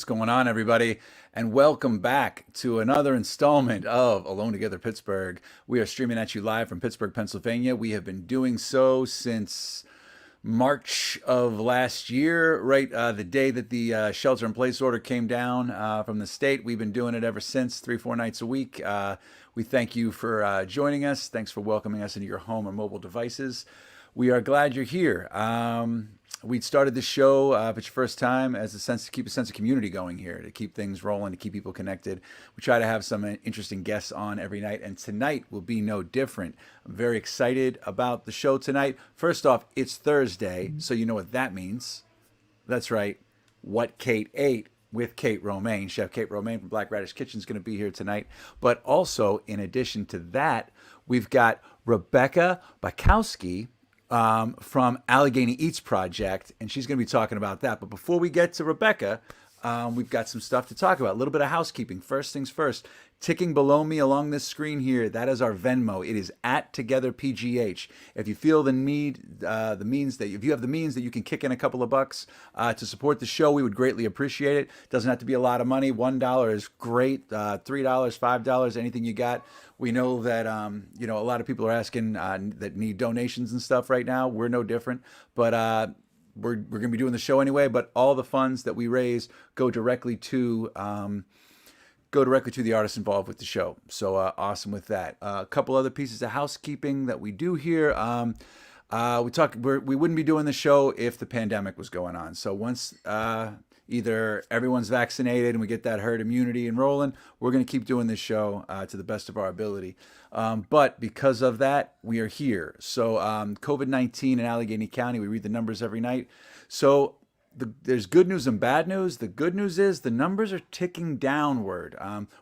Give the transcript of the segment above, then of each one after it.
What's going on, everybody? And welcome back to another installment of Alone Together Pittsburgh. We are streaming at you live from Pittsburgh, Pennsylvania. We have been doing so since March of last year, right? The day that the shelter-in-place order came down from the state. We've been doing it ever since, 3-4 nights a week. We thank you for joining us. Thanks for welcoming us into your home and mobile devices. We are glad you're here. We started the show, if it's your first time, as a sense to keep a sense of community going here, to keep things rolling, to keep people connected. We try to have some interesting guests on every night, and tonight will be no different. I'm very excited about the show tonight. First off, it's Thursday, so you know what that means. That's right. What Kate ate with Kate Romane. Chef Kate Romane from Black Radish Kitchen is going to be here tonight. But also, in addition to that, we've got Rebecca Bykoski from Allegheny Eats project, and she's going to be talking about that. But before we get to Rebecca, we've got some stuff to talk about. A little bit of housekeeping. First things first, ticking below me along this screen here, that is our Venmo. It is at TogetherPGH. If you feel the need, if you have the means that you can kick in a couple of bucks to support the show, we would greatly appreciate it. Doesn't have to be a lot of money. $1 is great. $3, $5, anything you got. We know that a lot of people are asking that need donations and stuff right now. We're no different, but we're going to be doing the show anyway. But all the funds that we raise go directly to the artists involved with the show. So awesome with that. A couple other pieces of housekeeping that we do here. We wouldn't be doing the show if the pandemic was going on. So once either everyone's vaccinated and we get that herd immunity and rolling, we're going to keep doing this show to the best of our ability. But because of that, we are here. So COVID-19 in Allegheny County, we read the numbers every night. So there's good news and bad news. The good news is the numbers are ticking downward.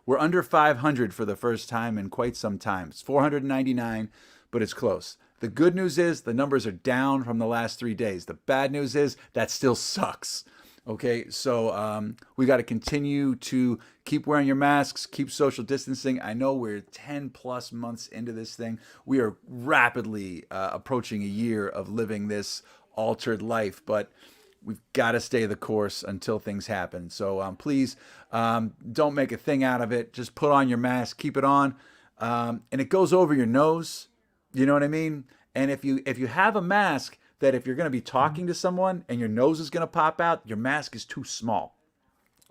We're under 500 for the first time in quite some time. It's 499, but it's close. The good news is the numbers are down from the last 3 days. The bad news is that still sucks. Okay, so we got to continue to keep wearing your masks, keep social distancing. I know we're 10 plus months into this thing. We are rapidly approaching a year of living this altered life, but we've got to stay the course until things happen. So please don't make a thing out of it. Just put on your mask, keep it on, and it goes over your nose. You know what I mean? And if you have a mask that if you're going to be talking to someone and your nose is going to pop out, your mask is too small.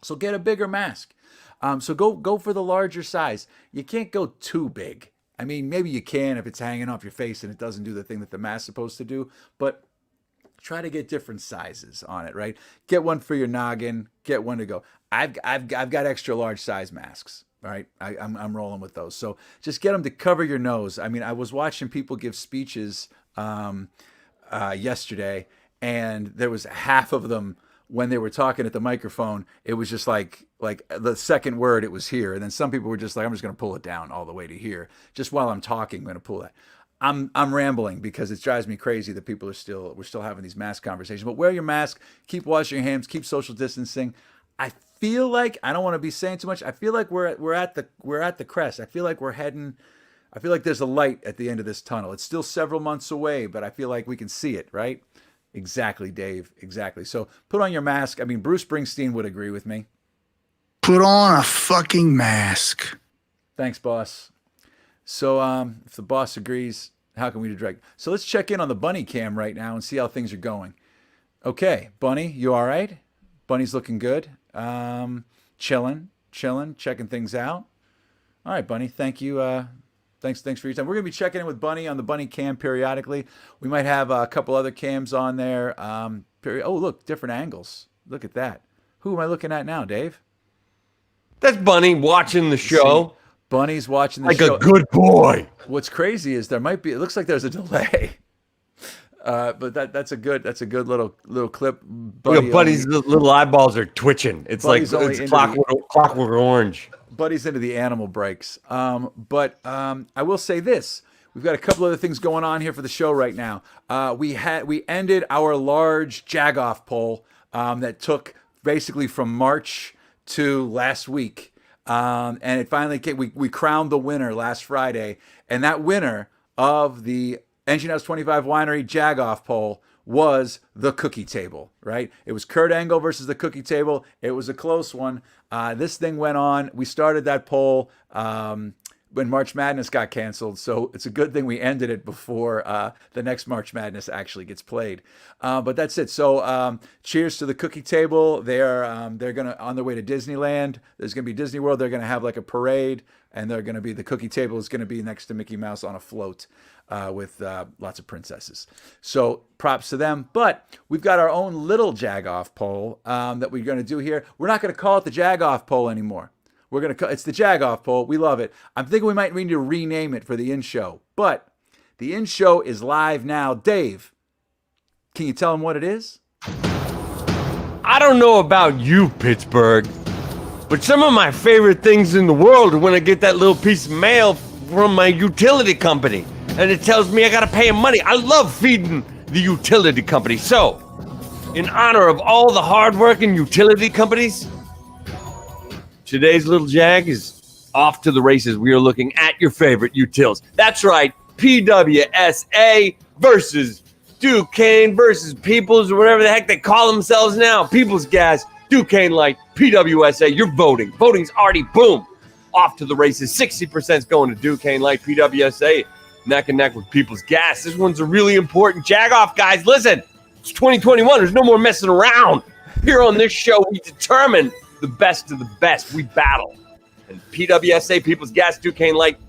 So get a bigger mask. So go for the larger size. You can't go too big. I mean, maybe you can if it's hanging off your face and it doesn't do the thing that the mask's supposed to do, but try to get different sizes on it, right? Get one for your noggin, get one to go. I've got extra large size masks. All right, I'm rolling with those. So just get them to cover your nose. I mean, I was watching people give speeches yesterday, and there was half of them when they were talking at the microphone, it was just like the second word, it was here, and then some people were just like, I'm just going to pull it down all the way to here. Just while I'm talking, I'm going to pull that. I'm rambling because it drives me crazy that we're still having these mask conversations. But wear your mask, keep washing your hands, keep social distancing. I feel like, I don't want to be saying too much. I feel like we're at the crest. I feel like I feel like there's a light at the end of this tunnel. It's still several months away, but I feel like we can see it, right? Exactly, Dave. Exactly. So put on your mask. I mean, Bruce Springsteen would agree with me. Put on a fucking mask. Thanks, boss. So if the boss agrees, how can we direct? So let's check in on the Bunny cam right now and see how things are going. Okay, Bunny, you all right? Bunny's looking good. Chilling, checking things out. All right, Bunny, thank you. Thanks for your time. We're going to be checking in with Bunny on the Bunny cam periodically. We might have a couple other cams on there. Oh, look, different angles. Look at that. Who am I looking at now, Dave? That's Bunny watching the show. See, Bunny's watching the show. Like a good boy. What's crazy is it looks like there's a delay. But that's a good little clip. Buddy's little eyeballs are twitching. It's Buddy's like it's clockwork orange. Buddy's into the animal breaks. But I will say this. We've got a couple other things going on here for the show right now. We ended our large Jag-off poll that took basically from March to last week. And it finally came. We crowned the winner last Friday. And that winner of the Engine House 25 Winery Jag-off poll was the cookie table, right? It was Kurt Angle versus the cookie table. It was a close one. This thing went on. We started that poll when March Madness got canceled, so it's a good thing we ended it before the next March Madness actually gets played. But that's it. So cheers to the cookie table. They're gonna on their way to Disneyland. There's gonna be Disney World. They're gonna have like a parade, and they're gonna be the cookie table is gonna be next to Mickey Mouse on a float with lots of princesses. So props to them. But we've got our own little Jag-off poll that we're gonna do here. We're not gonna call it the Jag-off poll anymore. It's the Jag-off poll. We love it. I'm thinking we might need to rename it for the in-show. But the in-show is live now. Dave, can you tell them what it is? I don't know about you, Pittsburgh, but some of my favorite things in the world are when I get that little piece of mail from my utility company, and it tells me I gotta pay them money. I love feeding the utility company. So, in honor of all the hardworking utility companies, today's little Jag is off to the races. We are looking at your favorite utils. That's right, PWSA versus Duquesne versus Peoples, or whatever the heck they call themselves now. Peoples Gas, Duquesne Light, PWSA. You're voting. Voting's already, boom, off to the races. 60% is going to Duquesne Light, PWSA, neck and neck with Peoples Gas. This one's a really important Jag-off, guys. Listen, it's 2021. There's no more messing around. Here on this show, we determine the best of the best. We battle. And PWSA, People's Gas, Duquesne Light,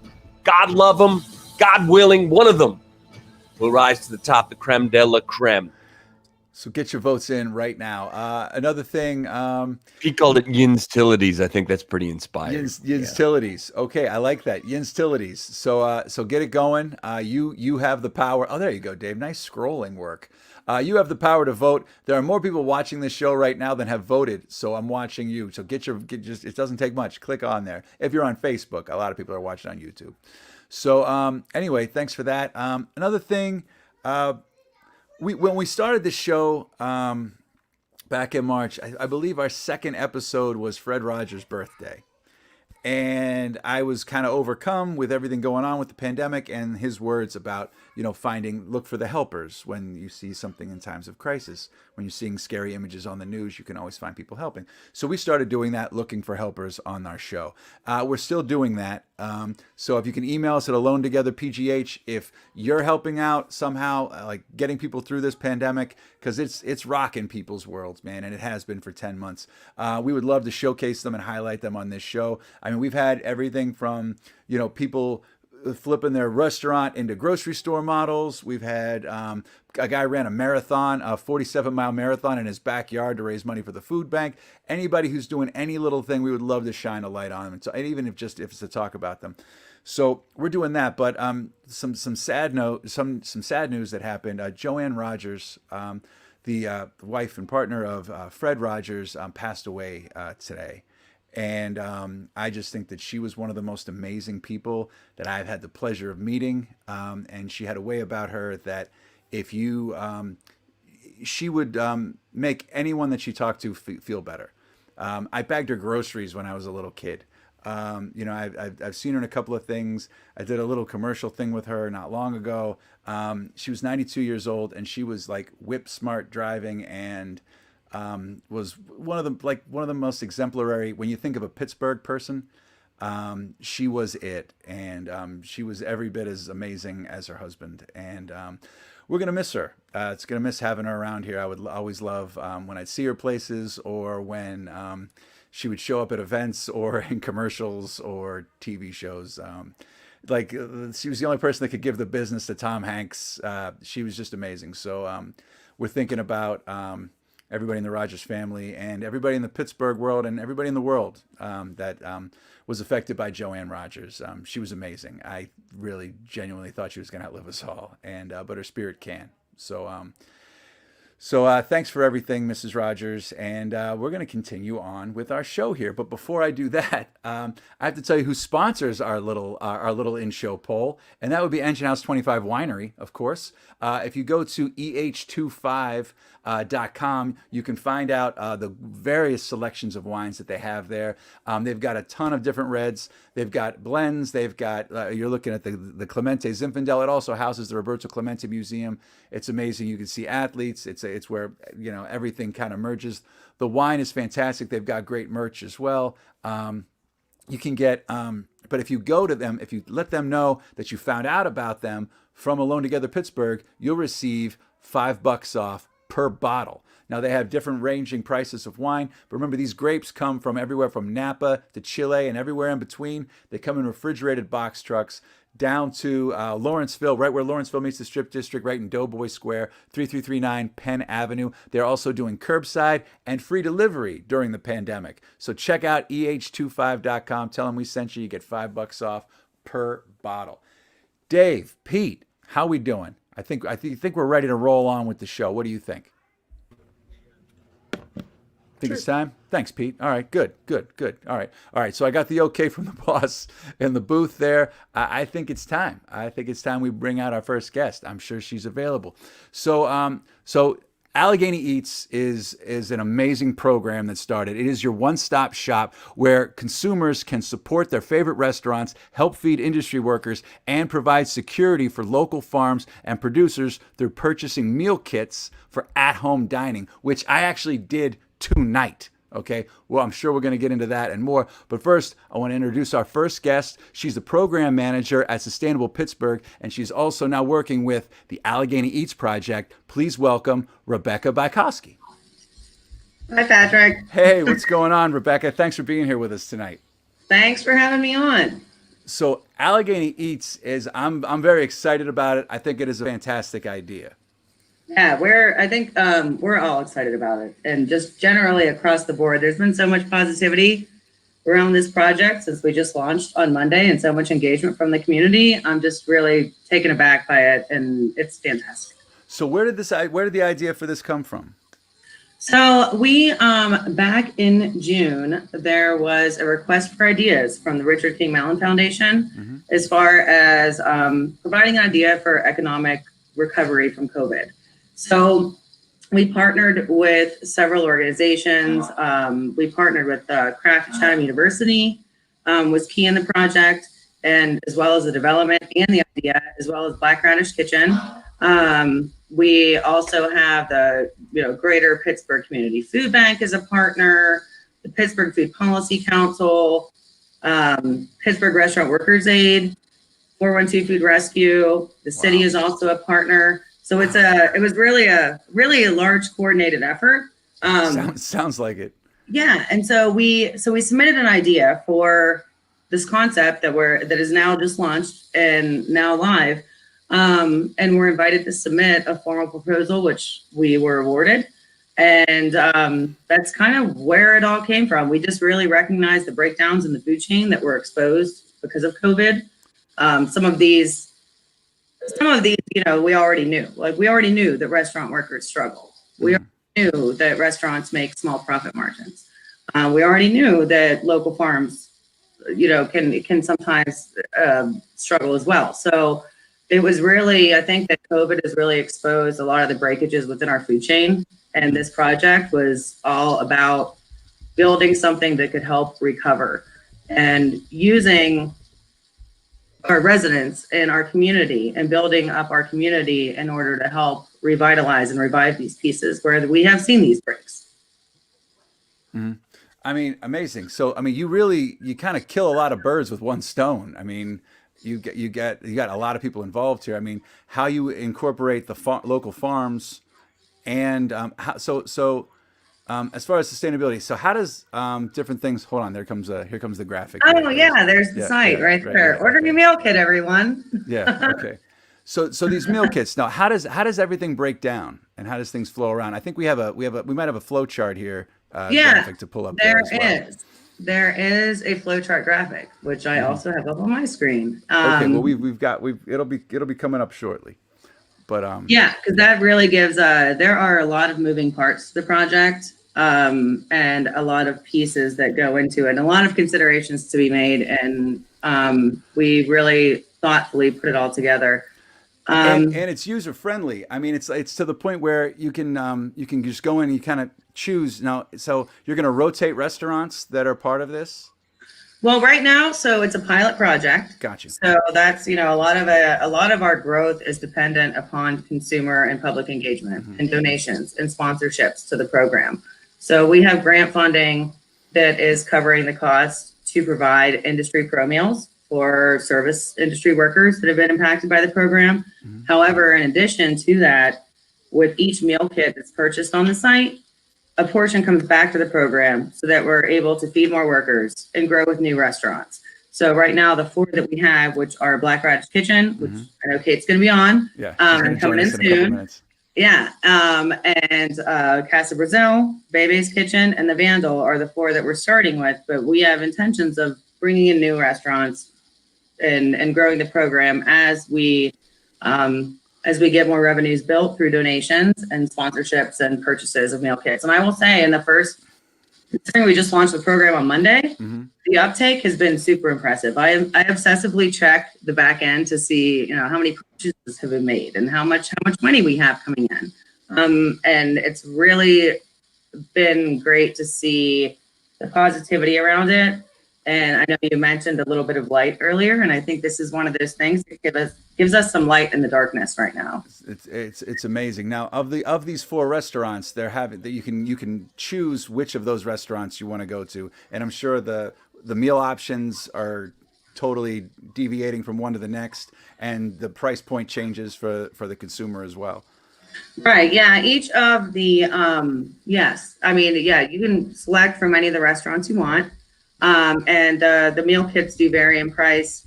God love them, God willing, one of them will rise to the top, the creme de la creme. So get your votes in right now. Another thing. He called it Yinstilities. I think that's pretty inspiring. Yinstilities. Okay, I like that. Yinstilities. So get it going. You have the power. Oh, there you go, Dave. Nice scrolling work. You have the power to vote. There are more people watching this show right now than have voted, so I'm watching you. So just it doesn't take much. Click on there. If you're on Facebook, a lot of people are watching on YouTube. So anyway, thanks for that. Another thing, when we started this show back in March, I believe our second episode was Fred Rogers' birthday. And I was kind of overcome with everything going on with the pandemic and his words about, look for the helpers when you see something in times of crisis. When you're seeing scary images on the news, you can always find people helping. So we started doing that, looking for helpers on our show. We're still doing that. So if you can email us at alonetogetherpgh if you're helping out somehow, like getting people through this pandemic, because it's rocking people's worlds, man, and it has been for 10 months. We would love to showcase them and highlight them on this show. I mean, we've had everything from, people flipping their restaurant into grocery store models. We've had a guy ran a marathon, a 47-mile marathon in his backyard to raise money for the food bank. Anybody who's doing any little thing, we would love to shine a light on them, and even if it's to talk about them. So we're doing that. But some sad news that happened. Joanne Rogers, the wife and partner of Fred Rogers, passed away today. And I just think that she was one of the most amazing people that I've had the pleasure of meeting. And she had a way about her that if you, she would make anyone that she talked to feel better. I bagged her groceries when I was a little kid. I've seen her in a couple of things. I did a little commercial thing with her not long ago. She was 92 years old, and she was like whip smart driving, and was one of the most exemplary. When you think of a Pittsburgh person, she was it, and she was every bit as amazing as her husband. And we're gonna miss her. It's gonna miss having her around here. I would always love when I'd see her places, or when she would show up at events or in commercials or TV shows. She was the only person that could give the business to Tom Hanks. She was just amazing. So we're thinking about everybody in the Rogers family and everybody in the Pittsburgh world and everybody in the world that was affected by Joanne Rogers. She was amazing. I really genuinely thought she was going to outlive us all, and but her spirit can. So So thanks for everything, Mrs. Rogers, and we're going to continue on with our show here. But before I do that, I have to tell you who sponsors our little in-show poll, and that would be Engine House 25 Winery, of course. If you go to eh25.com, you can find out the various selections of wines that they have there. They've got a ton of different reds. They've got blends. They've got you're looking at the Clemente Zinfandel. It also houses the Roberto Clemente Museum. It's amazing. You can see athletes. It's where everything kind of merges. The wine is fantastic. They've got great merch as well. You can get, but if you go to them, if you let them know that you found out about them from Alone Together Pittsburgh, you'll receive $5 off per bottle. Now they have different ranging prices of wine, but remember these grapes come from everywhere from Napa to Chile and everywhere in between. They come in refrigerated box trucks down to Lawrenceville, right where Lawrenceville meets the Strip District, right in Doughboy Square, 3339 Penn Avenue. They're also doing curbside and free delivery during the pandemic. So check out eh25.com. Tell them we sent you. You get $5 off per bottle. Dave, Pete, how we doing? I think we're ready to roll on with the show. What do you think? Think it's time? Thanks, Pete. All right, good. All right. So I got the okay from the boss in the booth there. I think it's time. I think it's time we bring out our first guest. I'm sure she's available. So Allegheny Eats is an amazing program that started. It is your one-stop shop where consumers can support their favorite restaurants, help feed industry workers, and provide security for local farms and producers through purchasing meal kits for at-home dining, which I actually did tonight. Okay, well, I'm sure we're going to get into that and more. But first, I want to introduce our first guest. She's the program manager at Sustainable Pittsburgh, and she's also now working with the Allegheny Eats Project. Please welcome Rebecca Bykoski. Hi, Patrick. Hey, what's going on, Rebecca? Thanks for being here with us tonight. Thanks for having me on. So Allegheny Eats I'm very excited about it. I think it is a fantastic idea. Yeah, we're all excited about it. And just generally across the board, there's been so much positivity around this project since we just launched on Monday and so much engagement from the community. I'm just really taken aback by it, and it's fantastic. So where did the idea for this come from? So we, back in June, there was a request for ideas from the Richard King Mellon Foundation as far as providing an idea for economic recovery from COVID. So we partnered with several organizations. We partnered with Craft at Chatham University, was key in the project, and as well as the development and the idea, as well as Black Radish Kitchen. We also have the Greater Pittsburgh Community Food Bank as a partner, the Pittsburgh Food Policy Council, Pittsburgh Restaurant Workers Aid, 412 Food Rescue. The city is also a partner. So it was really a large coordinated effort. Sounds like it. Yeah, and so we submitted an idea for this concept that is now just launched and now live, and we're invited to submit a formal proposal, which we were awarded, and that's kind of where it all came from. We just really recognized the breakdowns in the food chain that were exposed because of COVID. Some of these, we already knew. Like, we already knew that restaurant workers struggle. We already knew that restaurants make small profit margins. We already knew that local farms, can sometimes struggle as well. So it was really, I think that COVID has really exposed a lot of the breakages within our food chain. And this project was all about building something that could help recover and using our residents in our community and building up our community in order to help revitalize and revive these pieces where we have seen these breaks. Mm-hmm. I mean, amazing. So, I mean, you kind of kill a lot of birds with one stone. I mean, you got a lot of people involved here. I mean, how you incorporate the local farms and as far as sustainability, so how does different things? Hold on, here comes the graphic. Oh yeah, there's the site right there. Order your meal kit, everyone. Yeah. Okay. So these meal kits. Now, how does everything break down, and how does things flow around? I think we might have a flow chart here. Graphic to pull up. There is a flow chart graphic, which I also have up on my screen. Okay. Well, it'll be coming up shortly. But yeah, because that really gives, there are a lot of moving parts to the project, and a lot of pieces that go into it, and a lot of considerations to be made. And we really thoughtfully put it all together. and it's user friendly. I mean, it's to the point where you can just go in and you kind of choose now. So you're going to rotate restaurants that are part of this. Well, right now, so it's a pilot project. Gotcha. So that's, a lot of our growth is dependent upon consumer and public engagement and donations and sponsorships to the program. So we have grant funding that is covering the cost to provide industry pro meals for service industry workers that have been impacted by the program. However, in addition to that, with each meal kit that's purchased on the site, a portion comes back to the program so that we're able to feed more workers and grow with new restaurants. So right now, the 4 that we have, which are Black Radish Kitchen, which I know Kate's going to be on, and coming in soon. Yeah, and Casa Brazil, Bebe's Kitchen, and the Vandal are the 4 that we're starting with. But we have intentions of bringing in new restaurants and growing the program as we get more revenues built through donations and sponsorships and purchases of meal kits. And I will say, considering we just launched the program on Monday, the uptake has been super impressive. I obsessively check the back end to see, how many purchases have been made and how much money we have coming in. And it's really been great to see the positivity around it. And I know you mentioned a little bit of light earlier, and I think this is one of those things that gives us some light in the darkness right now. It's amazing. Now, of these 4 restaurants, they're having that you can choose which of those restaurants you want to go to, and I'm sure the meal options are totally deviating from one to the next, and the price point changes for the consumer as well. Right. Yeah. Each of the yes, I mean, yeah, you can select from any of the restaurants you want. And the meal kits do vary in price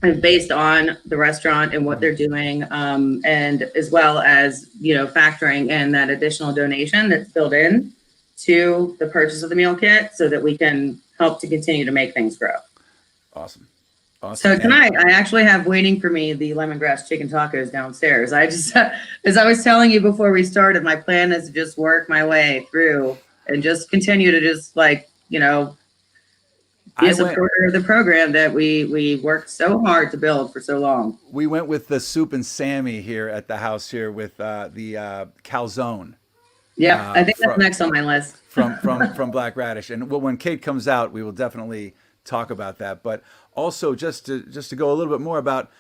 based on the restaurant and what they're doing, and as well as, factoring in that additional donation that's built in to the purchase of the meal kit so that we can help to continue to make things grow. Awesome. So tonight, I actually have waiting for me the lemongrass chicken tacos downstairs. I just, as I was telling you before we started, my plan is to just work my way through and just continue to just be a supporter of the program that we worked so hard to build for so long. We went with the soup and Sammy here at the house here with the calzone. Yeah, I think that's next on my list. from Black Radish. And when Kate comes out, we will definitely talk about that. But also just to go a little bit more about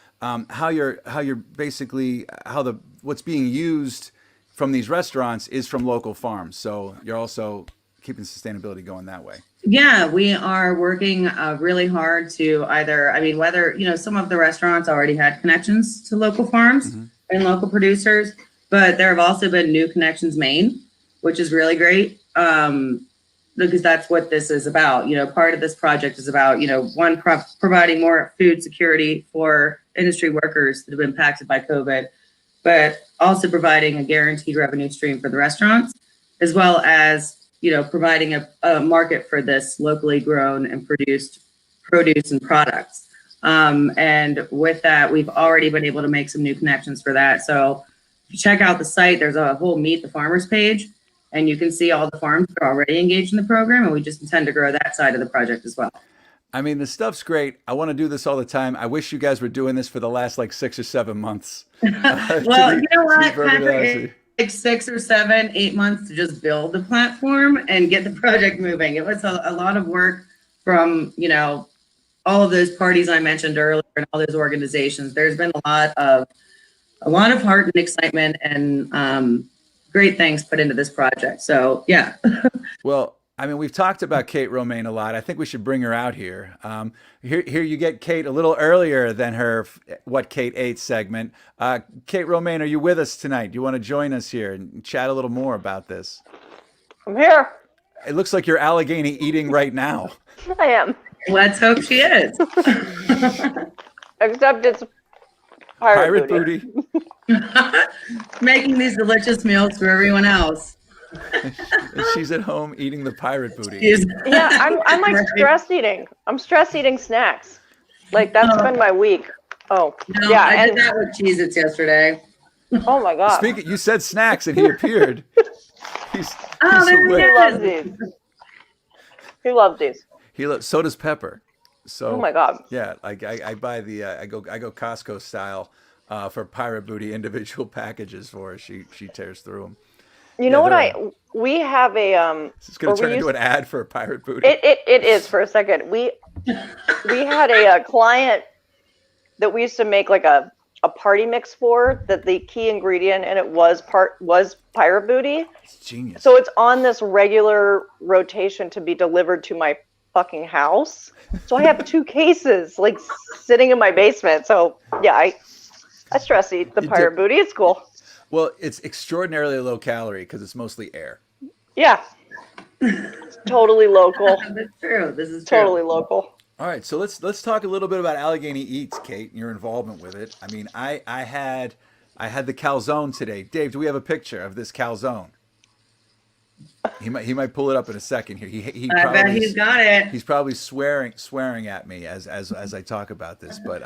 what's being used from these restaurants is from local farms. So you're also keeping sustainability going that way. Yeah, we are working really hard to whether, some of the restaurants already had connections to local farms and local producers, but there have also been new connections made, which is really great, because that's what this is about. Part of this project is about, providing more food security for industry workers that have been impacted by COVID, but also providing a guaranteed revenue stream for the restaurants, as well as providing a market for this locally grown and produced produce and products. And with that, we've already been able to make some new connections for that. So if you check out the site, there's a whole Meet the Farmers page, and you can see all the farms that are already engaged in the program, and we just intend to grow that side of the project as well. I mean, the stuff's great. I want to do this all the time. I wish you guys were doing this for the last 6 or 7 months. Well, you know what, Patrick? 6 or 7, 8 months to just build the platform and get the project moving. It was a lot of work from, all of those parties I mentioned earlier and all those organizations. There's been a lot of heart and excitement and great things put into this project. So, yeah. Well, I mean, we've talked about Kate Romane a lot. I think we should bring her out here. Here you get Kate a little earlier than her What Kate Ate segment. Kate Romane, are you with us tonight? Do you want to join us here and chat a little more about this? I'm here. It looks like you're Allegheny eating right now. I am. Let's hope she is. Except it's pirate booty. Making these delicious meals for everyone else. She's at home eating the pirate booty. Yeah, I'm like stress eating. I'm stress eating snacks. Like that's been my week. Oh, No, yeah. I did And that with Cheez-Its yesterday. oh my God. Speaking, you said snacks, and he appeared. He's Oh, there away. He loves these. He loves these. So does Pepper. So Oh my God. yeah, I buy the I go Costco style for Pirate Booty individual packages for her. She tears through them. You know what we have a This is going or to we turn into used- an ad for Pirate Booty. it is for a second. We had a client that we used to make like a party mix for, that the key ingredient in it was Pirate Booty. It's genius. So it's on this regular rotation to be delivered to my fucking house. So I have 2 cases like sitting in my basement. So yeah, I stress eat the Pirate Booty. It's cool. Well, it's extraordinarily low calorie because it's mostly air. Yeah. It's totally local. That's true. This is true. Totally local. All right, so let's talk a little bit about Allegheny Eats, Kate, and your involvement with it. I mean, I had the calzone today. Dave, do we have a picture of this calzone? He might pull it up in a second here. He I bet he's got it. He's probably swearing at me as I talk about this, but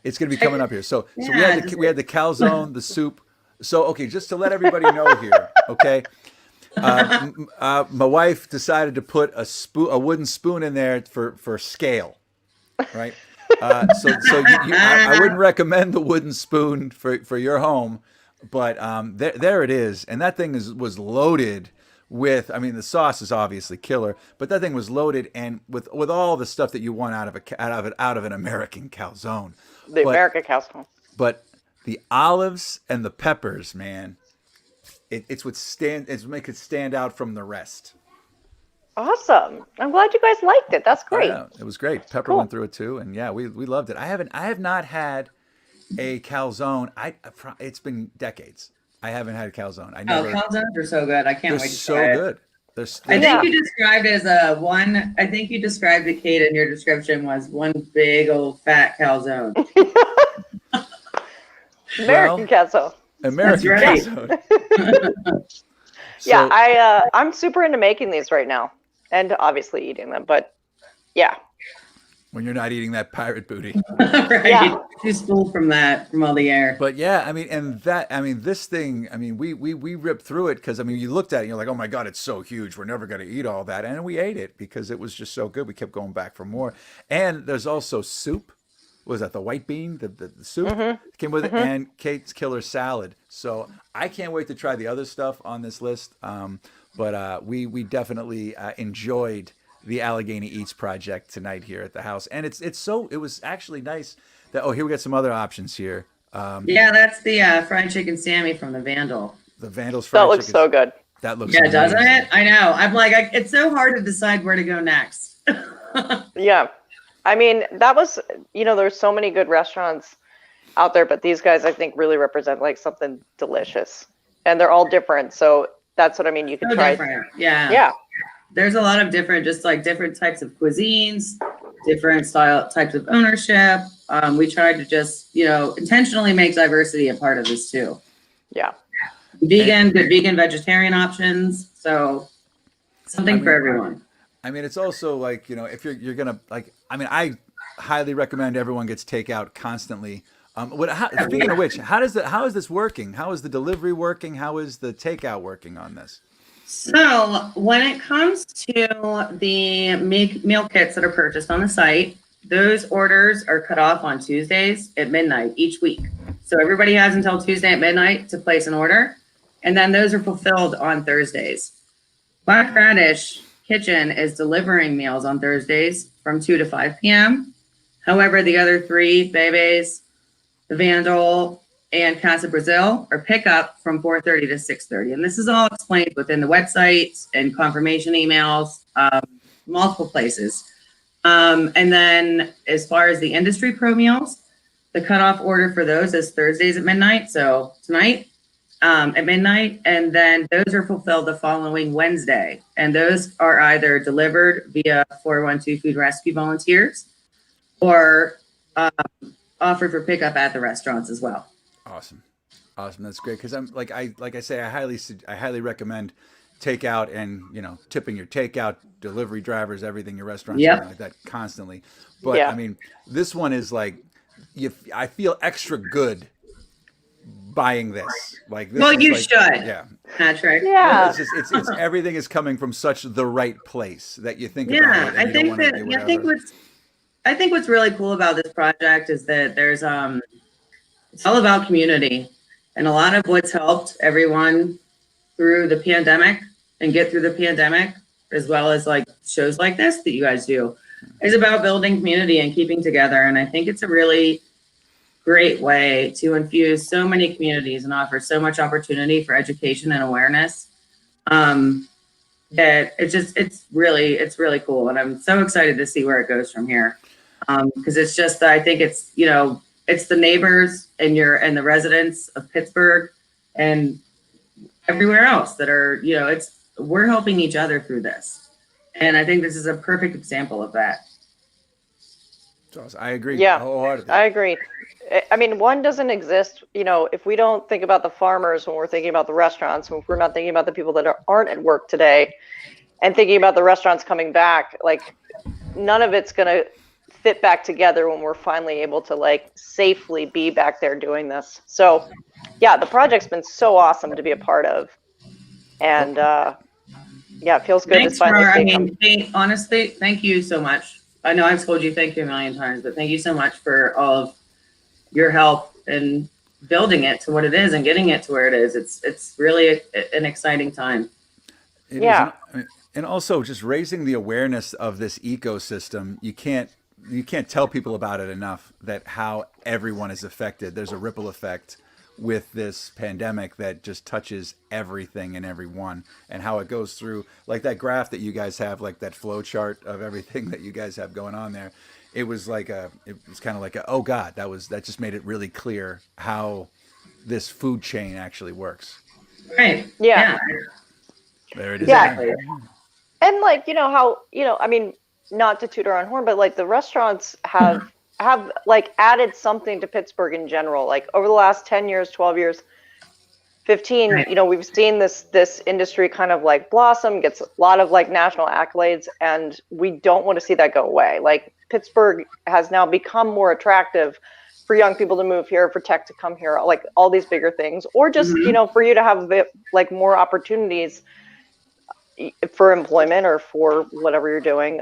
it's going to be coming up here. So we had the calzone, the soup. So okay, just to let everybody know here, okay. My wife decided to put a wooden spoon in there for scale, right? I wouldn't recommend the wooden spoon for your home, but there it is, and that thing was loaded with. I mean, the sauce is obviously killer, but that thing was loaded and with all the stuff that you want out of an American calzone. American calzone. But the olives and the peppers, man. It's make it stand out from the rest. Awesome. I'm glad you guys liked it. That's great. Yeah, it was great. Pepper went through it too, and yeah, we loved it. I have not had a calzone. It's been decades. I haven't had a calzone. Calzones are so good. I can't wait to so try it. good. I think you described it as I think you described it, Kate, in your description was one big old fat calzone. American calzone. American right. calzone. Yeah, I'm super into making these right now, and obviously eating them. But yeah, when you're not eating that pirate booty. Right. Yeah. Too spooled from all the air. But yeah, I mean, this thing, I mean, we ripped through it because, I mean, you looked at it and you're like, oh my God, it's so huge. We're never going to eat all that. And we ate it because it was just so good. We kept going back for more. And there's also soup. What was that, the white bean, the soup came with it, and Kate's killer salad. So I can't wait to try the other stuff on this list. But we definitely enjoyed the Allegheny Eats project tonight here at the house, and it was actually nice that here we got some other options here. Yeah, that's the fried chicken Sammy from the Vandal. The Vandal's fried that looks chicken. so good. That looks Yeah, doesn't amazing. it? I know. I'm like, it's so hard to decide where to go next. Yeah, I mean, that was, there's so many good restaurants out there, but these guys I think really represent like something delicious, and they're all different. So that's what I mean. You can So try. different. Yeah. Yeah. There's a lot of different types of cuisines, different types of ownership. We tried to just, intentionally make diversity a part of this too. Yeah. Good vegan, vegetarian options. So something for everyone. I mean, it's also like, if you're gonna I highly recommend everyone gets takeout constantly. Speaking of which, how is this working? How is the delivery working? How is the takeout working on this? So when it comes to the meal kits that are purchased on the site, those orders are cut off on Tuesdays at midnight each week. So everybody has until Tuesday at midnight to place an order, and then those are fulfilled on Thursdays. Black Radish Kitchen is delivering meals on Thursdays from 2 to 5 p.m. However, the other 3, Bebe's, the Vandal, and Casa Brazil are pickup from 4:30 to 6:30. And this is all explained within the website and confirmation emails, multiple places. And then as far as the industry pro meals, the cutoff order for those is Thursdays at midnight. So tonight at midnight, and then those are fulfilled the following Wednesday. And those are either delivered via 412 Food Rescue Volunteers or offered for pickup at the restaurants as well. Awesome. That's great. Cause I'm like I say, I highly recommend takeout and, tipping your takeout, delivery drivers, everything, your restaurants, everything like that constantly. But Yeah. I mean, this one is like, I feel extra good buying this. Like this. Well, is you like, should, Yeah. Patrick. Yeah. It's just it's everything is coming from such the right place that you think Yeah, about it. And I you don't think wanna that do I whatever. think what's really cool about this project is that there's it's all about community, and a lot of what's helped everyone through the pandemic and get through the pandemic, as well as like shows like this that you guys do, is about building community and keeping together. And I think it's a really great way to infuse so many communities and offer so much opportunity for education and awareness. That it's really cool, and I'm so excited to see where it goes from here. Because it's just, I think it's, you know, it's the neighbors and the residents of Pittsburgh and everywhere else that are, you know, we're helping each other through this, and I think this is a perfect example of that. So I agree. Yeah, Wholeheartedly. I agree. I mean, one doesn't exist, you know, if we don't think about the farmers when we're thinking about the restaurants, when we're not thinking about the people that aren't at work today and thinking about the restaurants coming back, like none of it's going to fit back together when we're finally able to like safely be back there doing this. So yeah, the project's been so awesome to be a part of. And yeah, it feels good Thanks to finally for, I see it mean, come. Kate, honestly, thank you so much. I know I've told you thank you a million times, but thank you so much for all of your help in building it to what it is and getting it to where it is. It's really an exciting time. It Yeah. is, and also just raising the awareness of this ecosystem. You can't tell people about it enough, that how everyone is affected. There's a ripple effect with this pandemic that just touches everything and everyone, and how it goes through, like that graph that you guys have, like that flow chart of everything that you guys have going on there. It was kind of like oh God, that just made it really clear how this food chain actually works. Right. Yeah. There it is. Yeah. Again. And like, you know, how, you know, I mean, not to toot our own horn, but like the restaurants have like added something to Pittsburgh in general. Like over the last 10 years, 12 years, 15, Right. you know, we've seen this industry kind of like blossom, gets a lot of like national accolades, and we don't want to see that go away. Like Pittsburgh has now become more attractive for young people to move here, for tech to come here, like all these bigger things, or just, you know, for you to have a bit, like more opportunities for employment or for whatever you're doing,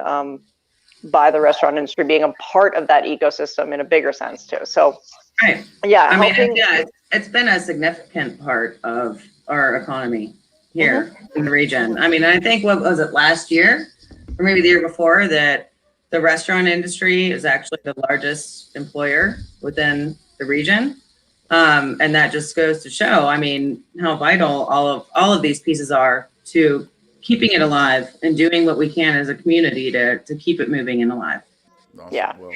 by the restaurant industry being a part of that ecosystem in a bigger sense too. So Right. yeah, I mean, helping, it's been a significant part of our economy here in the region. I mean, I think, what was it, last year or maybe the year before, that the restaurant industry is actually the largest employer within the region. And that just goes to show, I mean, how vital all of these pieces are to keeping it alive and doing what we can as a community to keep it moving and alive. Awesome. Yeah. Well,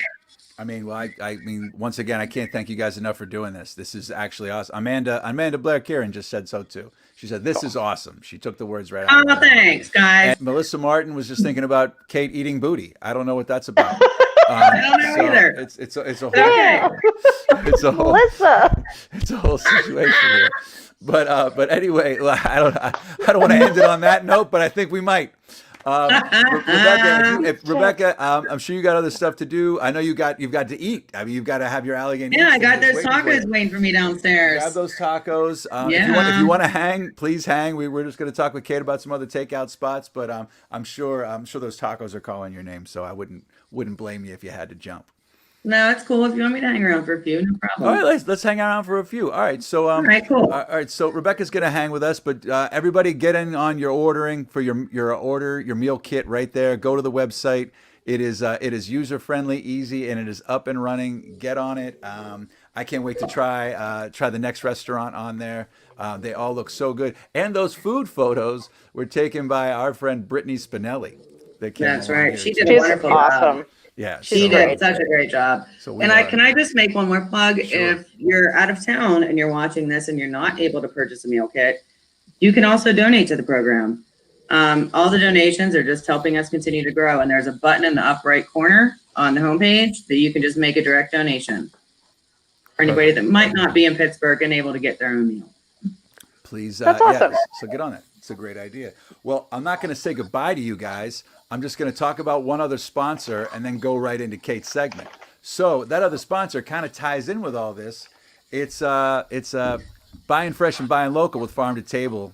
I mean, once again, I can't thank you guys enough for doing this. This is actually awesome. Amanda Blair Kieran just said so too. She said, "This is awesome." She took the words right out Oh, of my mouth. thanks, guys. And Melissa Martin was just thinking about Kate eating booty. I don't know what that's about. I don't know either. It's a whole yeah, it's a whole Melissa. it's a whole situation here. But anyway, I don't want to end it on that note, but I think we might. Rebecca, I'm sure you got other stuff to do. I know you've got to eat. I mean, you've got to have your Allegheny Yeah, Eats I got and just those waiting for you. tacos waiting for me downstairs. Grab those tacos. If Yeah. you want to hang, please hang. We're just going to talk with Kate about some other takeout spots, but I'm sure those tacos are calling your name, so I wouldn't blame you if you had to jump. No, it's cool if you want me to hang around for a few. No problem. All right, let's hang around for a few. All right, so All right, cool. All right, so Rebecca's gonna hang with us, but everybody get in on your ordering for your meal kit right there. Go to the website. It is user friendly, easy, and it is up and running. Get on it. I can't wait to try the next restaurant on there. They all look so good, and those food photos were taken by our friend Brittany Spinelli. That's right. She did a She's wonderful awesome. job. Yeah, She She's did great. such a great job. So And can I just make one more plug? Sure. If you're out of town and you're watching this and you're not able to purchase a meal kit, you can also donate to the program. All the donations are just helping us continue to grow. And there's a button in the up right corner on the homepage that you can just make a direct donation for anybody that might not be in Pittsburgh and able to get their own meal. Please, That's awesome. so get on it. It's a great idea. Well, I'm not going to say goodbye to you guys. I'm just going to talk about one other sponsor and then go right into Kate's segment. So that other sponsor kind of ties in with all this. It's buying fresh and buying local with Farm to Table.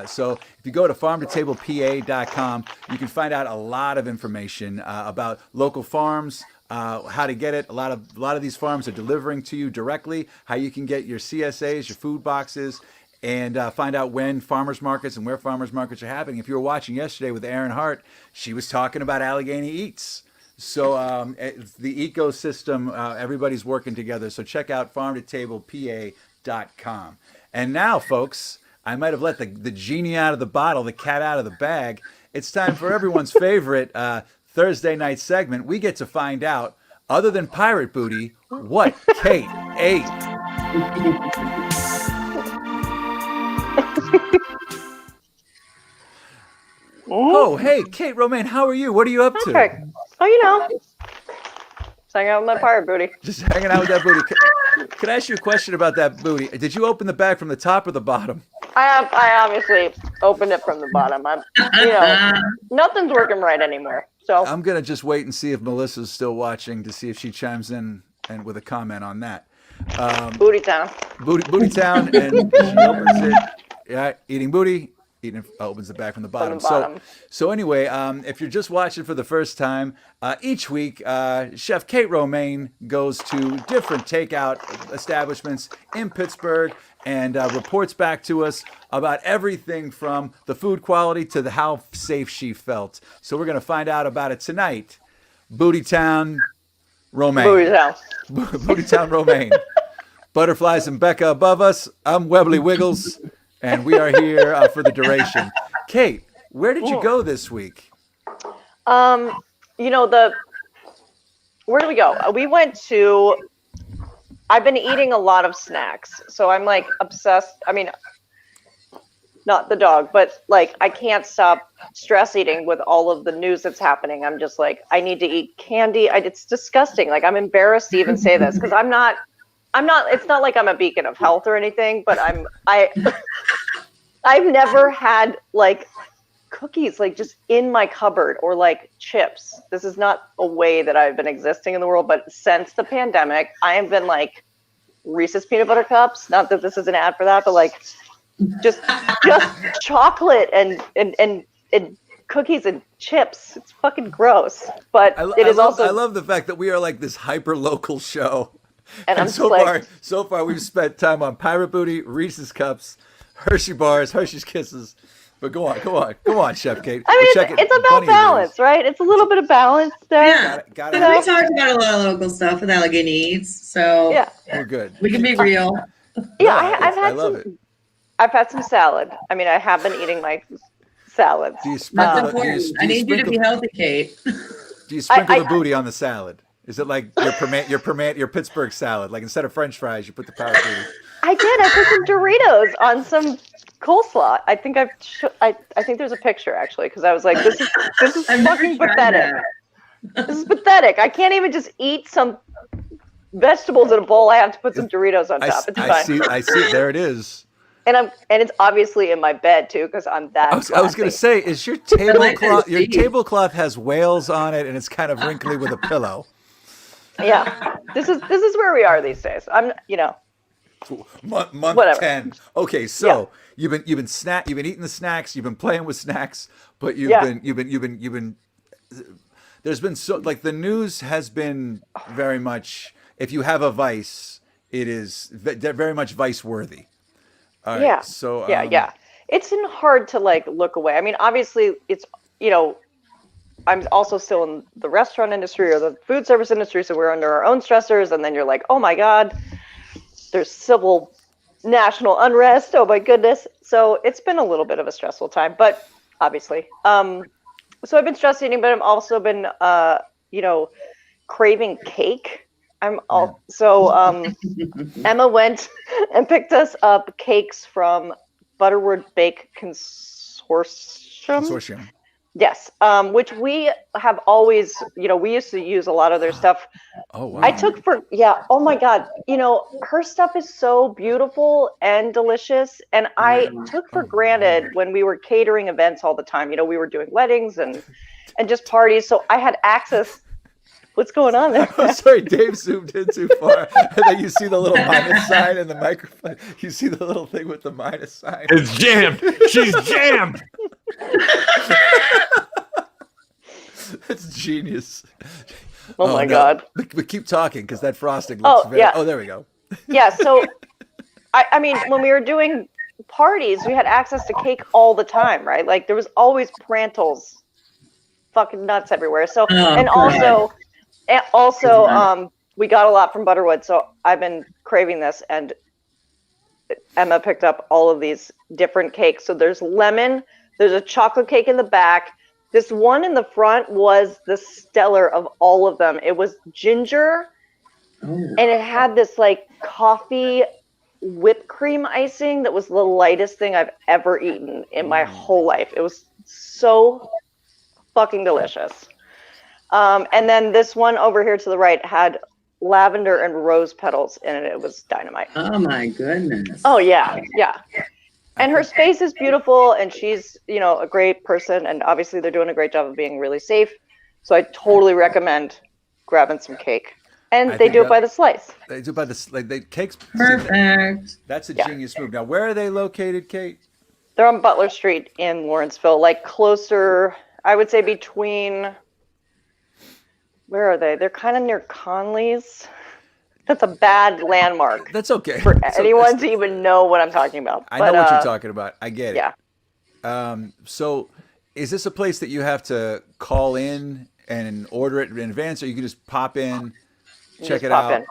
So if you go to farmtotablepa.com, you can find out a lot of information about local farms, how to get it. A lot of these farms are delivering to you directly, how you can get your CSAs, your food boxes, and find out when farmers markets and where farmers markets are happening. If you were watching yesterday with Erin Hart, she was talking about Allegheny Eats. So the ecosystem, everybody's working together. So check out farmtotablepa.com. And now, folks, I might have let the genie out of the bottle, the cat out of the bag. It's time for everyone's favorite Thursday night segment. We get to find out, other than pirate booty, what Kate ate. Oh, hey, Kate Romane, how are you? What are you up to? Perfect. Oh, you know, just hanging out with my pirate booty. Just hanging out with that booty. Can I ask you a question about that booty? Did you open the bag from the top or the bottom? I obviously opened it from the bottom. Nothing's working right anymore. So I'm gonna just wait and see if Melissa's still watching to see if she chimes in and with a comment on that. Booty town. Booty town, and she opens it. Yeah, eating booty. Opens the bag from the bottom. So anyway, if you're just watching for the first time, each week, Chef Kate Romane goes to different takeout establishments in Pittsburgh and reports back to us about everything from the food quality to how safe she felt. So we're going to find out about it tonight. Booty Town Romane. Booty town. Booty Town Romane. Butterflies and Becca above us. I'm Webley Wiggles. And we are here for the duration. Kate, where did you go this week? Where did we go? We went to, I've been eating a lot of snacks. So I'm like obsessed. I mean, not the dog, but like I can't stop stress eating with all of the news that's happening. I'm just like, I need to eat candy. It's disgusting. Like I'm embarrassed to even say this because I'm not, it's not like I'm a beacon of health or anything, but I've never had like cookies like just in my cupboard or like chips. This is not a way that I've been existing in the world, but since the pandemic, I have been like Reese's peanut butter cups. Not that this is an ad for that, but like just chocolate and cookies and chips. It's fucking gross. But I love the fact that we are like this hyper local show. And I'm so far we've spent time on Pirate Booty, Reese's Cups, Hershey bars, Hershey's Kisses. But go on, Chef Kate. I mean, it's about balance, right? It's a little bit of balance there. Yeah, got we talked about a lot of local stuff with Allegheny Eats, so yeah, we're good. We can be real. Yeah, I've had some salad. I mean, I have been eating my salads. Do you sprinkle That's important. I need you to be healthy, Kate. Do you sprinkle the booty on the salad? Is it like your Pittsburgh salad? Like instead of French fries, you put the pirate booty? I did. I put some Doritos on some coleslaw. I think I think there's a picture actually because I was like, this is fucking pathetic. This is pathetic. I can't even just eat some vegetables in a bowl. I have to put some Doritos on top. It's fine. I see. There it is. And it's obviously in my bed too because I'm that. I was going to say, is your tablecloth? Your tablecloth has whales on it, and it's kind of wrinkly with a pillow. Yeah, this is where we are these days. I'm month whatever. 10. Okay, so you've been eating the snacks, you've been playing with snacks, but you've been there's been so like the news has been very much, if you have a vice, it is very much vice worthy. All right, yeah. So yeah. It's been hard to like look away. I mean, obviously it's I'm also still in the restaurant industry or the food service industry, so we're under our own stressors. And then you're like, oh my God, there's civil national unrest. Oh my goodness. So it's been a little bit of a stressful time, but obviously. So I've been stress eating, but I've also been, craving cake. Emma went and picked us up cakes from Butterwort Bake Consortium. Yes, which we have always, we used to use a lot of their stuff. Oh, wow. Oh my God. Her stuff is so beautiful and delicious. And I took for granted when we were catering events all the time, we were doing weddings and just parties. So I had access What's going on there? I'm sorry, Dave zoomed in too far. And then you see the little minus sign in the microphone. You see the little thing with the minus sign. It's jammed. She's jammed. That's genius. Oh my no. God. But keep talking because that frosting looks very. Yeah. Oh, there we go. Yeah. So, I mean, when we were doing parties, we had access to cake all the time, right? Like there was always Prantles, fucking nuts everywhere. So, and also, we got a lot from Butterwood. So I've been craving this, and Emma picked up all of these different cakes. So there's lemon, there's a chocolate cake in the back. This one in the front was the stellar of all of them. It was ginger, and it had this like coffee whipped cream icing that was the lightest thing I've ever eaten in my whole life. It was so fucking delicious. And then this one over here to the right had lavender and rose petals in it. It was dynamite. Oh my goodness. Oh yeah, yeah. And her space is beautiful, and she's, you know, a great person, and obviously they're doing a great job of being really safe. So I totally recommend grabbing some cake. And they do it by the slice. They do by the like they cakes. Perfect. That's a genius move. Now, where are they located, Kate? They're on Butler Street in Lawrenceville, like closer, I would say between, where are they? They're kind of near Conley's. That's a bad landmark. That's okay. For anyone to even know what I'm talking about. I know what you're talking about. I get it. Yeah. So is this a place that you have to call in and order it in advance, or you can just pop in, check it out,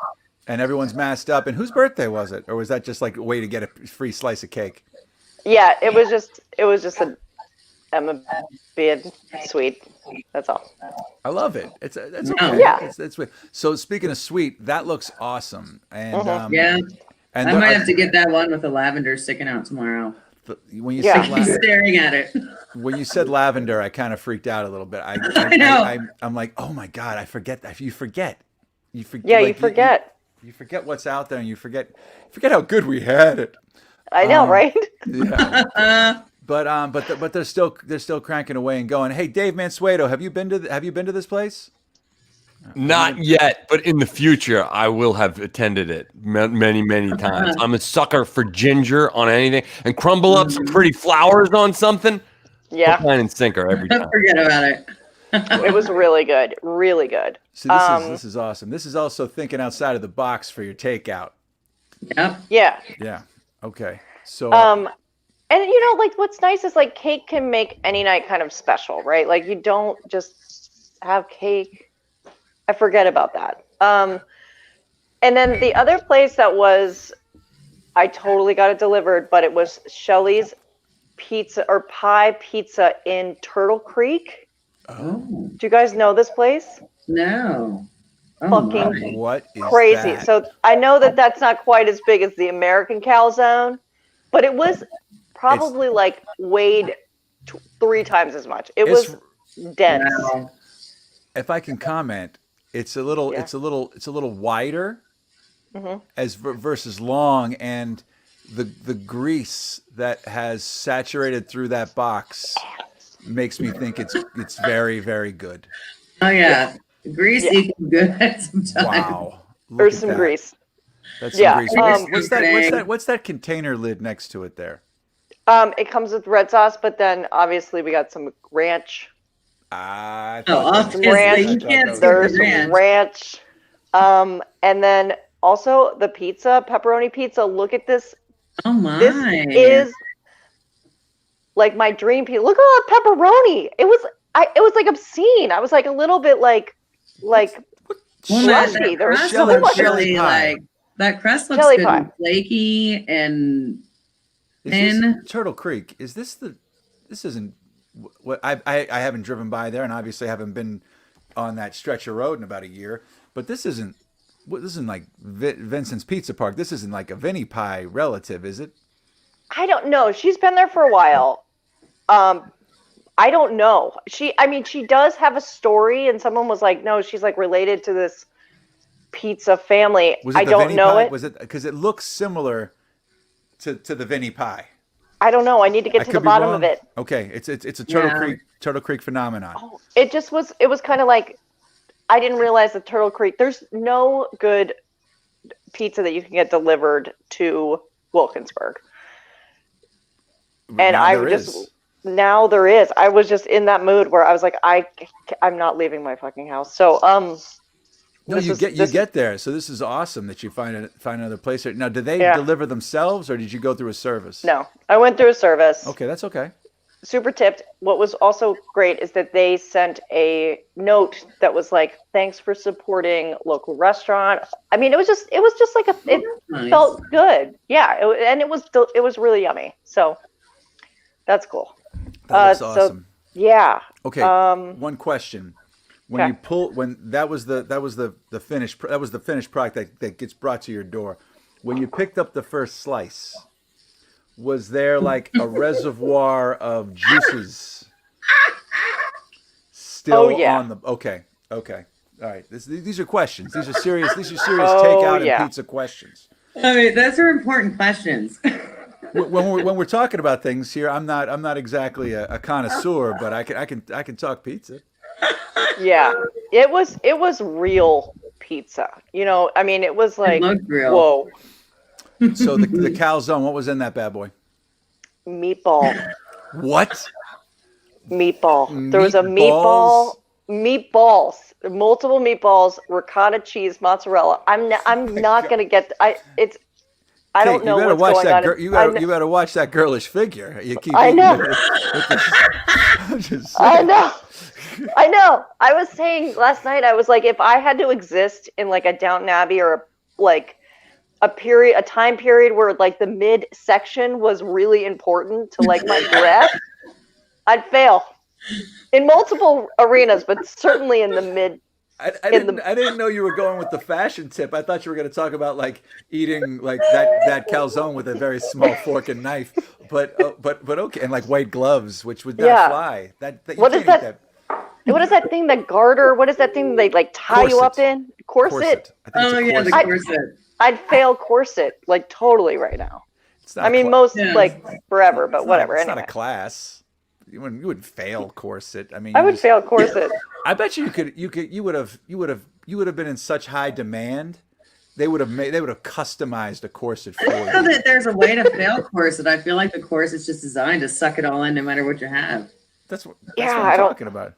and everyone's masked up? And whose birthday was it? Or was that just like a way to get a free slice of cake? Yeah, it was just a Emma being sweet. That's all. I love it. That's okay. Yeah. That's sweet. So speaking of sweet, that looks awesome. And Yeah. and I might have to get that one with the lavender sticking out tomorrow. when you Yeah. said I'm staring at it. when you said lavender, I kind of freaked out a little bit. I know. I'm like, oh my God, I forget that. You forget. Yeah, like, you forget. You forget what's out there, and you forget how good we had it. I know, right? Yeah. But they're still cranking away and going. Hey, Dave Mansueto, have you been to this place? Not yet, but in the future, I will have attended it many, many times. I'm a sucker for ginger on anything, and crumble up some pretty flowers on something. Yeah. Hook, line, and sinker every time. Forget about it. It was really good. Really good. So this is awesome. This is also thinking outside of the box for your takeout. Yep. Yeah. Yeah. Okay. So And you know, like what's nice is like cake can make any night kind of special, right? Like you don't just have cake. I forget about that. And then the other place that I totally got it delivered, but it was Shelley's Pizza or Pie Pizza in Turtle Creek. Oh, Do you guys know this place? no. Oh, Fucking my. what is Crazy. that? So I know that that's not quite as big as the American calzone, but it was probably like weighed 3 times as much. It was dense. Wow. If I can comment, it's a little wider as versus long, and the grease that has saturated through that box makes me think it's very, very good. Oh yeah. Grease equals good sometimes. Wow. Look There's at some that. grease. That's some grease. What's What's that container lid next to it there? It comes with red sauce, but then obviously we got some ranch. I Oh, thought obviously, that was- you can't skip There's the some ranch. ranch. And then also the pizza, pepperoni pizza. Look at this. Oh my. This is like my dream pizza. Look at all that pepperoni. It was like obscene. I was like a little bit like Well, slushy. There was crust so Shelly- much. Shelly really pie. like that crust looks Shelly good pie. and flaky and Is thin. this Turtle Creek? Is this this isn't what I haven't driven by there, and obviously haven't been on that stretch of road in about a year. But this isn't like Vincent's Pizza Park. This isn't like a Vinnie Pie relative, is it? I don't know. She's been there for a while. I don't know. She does have a story, and someone was like, no, she's like related to this pizza family. Was it I the don't Vinnie know Pie? it. Was it because it looks similar to the Vinnie Pie? I don't know. I need to get I to could the be bottom wrong. of it. Okay, it's a Turtle Yeah. Creek phenomenon. It was kind of like I didn't realize that Turtle Creek, there's no good pizza that you can get delivered to Wilkinsburg. And Now I there just, is. now there is. I was just in that mood where I was like, I'm not leaving my fucking house. So, No, you get there. So this is awesome that you find another place. Now, did they Yeah. deliver themselves, or did you go through a service? No, I went through a service. Okay, that's okay. Super tipped. What was also great is that they sent a note that was like, "Thanks for supporting local restaurant." I mean, it was just like it Nice. felt good. Yeah, and it was really yummy. So that's cool. That looks So awesome. yeah. Okay, one question. When Okay. you pull, when that was the finished product that gets brought to your door. When you picked up the first slice, was there like a reservoir of juices still Oh, yeah. on the? Okay, all right. These are questions. These are serious. Oh, Takeout yeah. and pizza questions. I mean, those are important questions. When we're talking about things here, I'm not exactly a connoisseur, but I can talk pizza. Yeah. It was real pizza. You know, I mean, it was like, looked real. whoa, So the calzone, what was in that bad boy? meatball. What? Meatball. There was a meatball, meatballs, multiple meatballs, ricotta cheese, mozzarella. I'm not gonna get. I don't know what's going on. You better watch that girlish figure. You keep. I eating know. I'm just I saying. know. I know. I was saying last night. I was like, if I had to exist in like a Downton Abbey or like a time period where like the mid section was really important to like my breath, I'd fail in multiple arenas, but certainly in the mid. I didn't know you were going with the fashion tip. I thought you were going to talk about like eating like that calzone with a very small fork and knife. But okay, and like white gloves, which would not Yeah. fly. You What is can't eat that? What is that thing? That garter? What is that thing they like tie you up Corset. in? Corset. I think it's a Yeah, the corset. corset. I'd fail corset like totally right now. It's not I a mean, cla- most Yeah. like forever, but it's whatever. Not, it's not Anyway, a class. You wouldn't fail corset. I mean, I you would just- fail corset. I bet you would have been in such high demand. They would have customized a corset for I don't know you. that there's a way to fail corset. I feel like the corset's just designed to suck it all in no matter what you have. That's what Yeah, I'm I don't- talking about.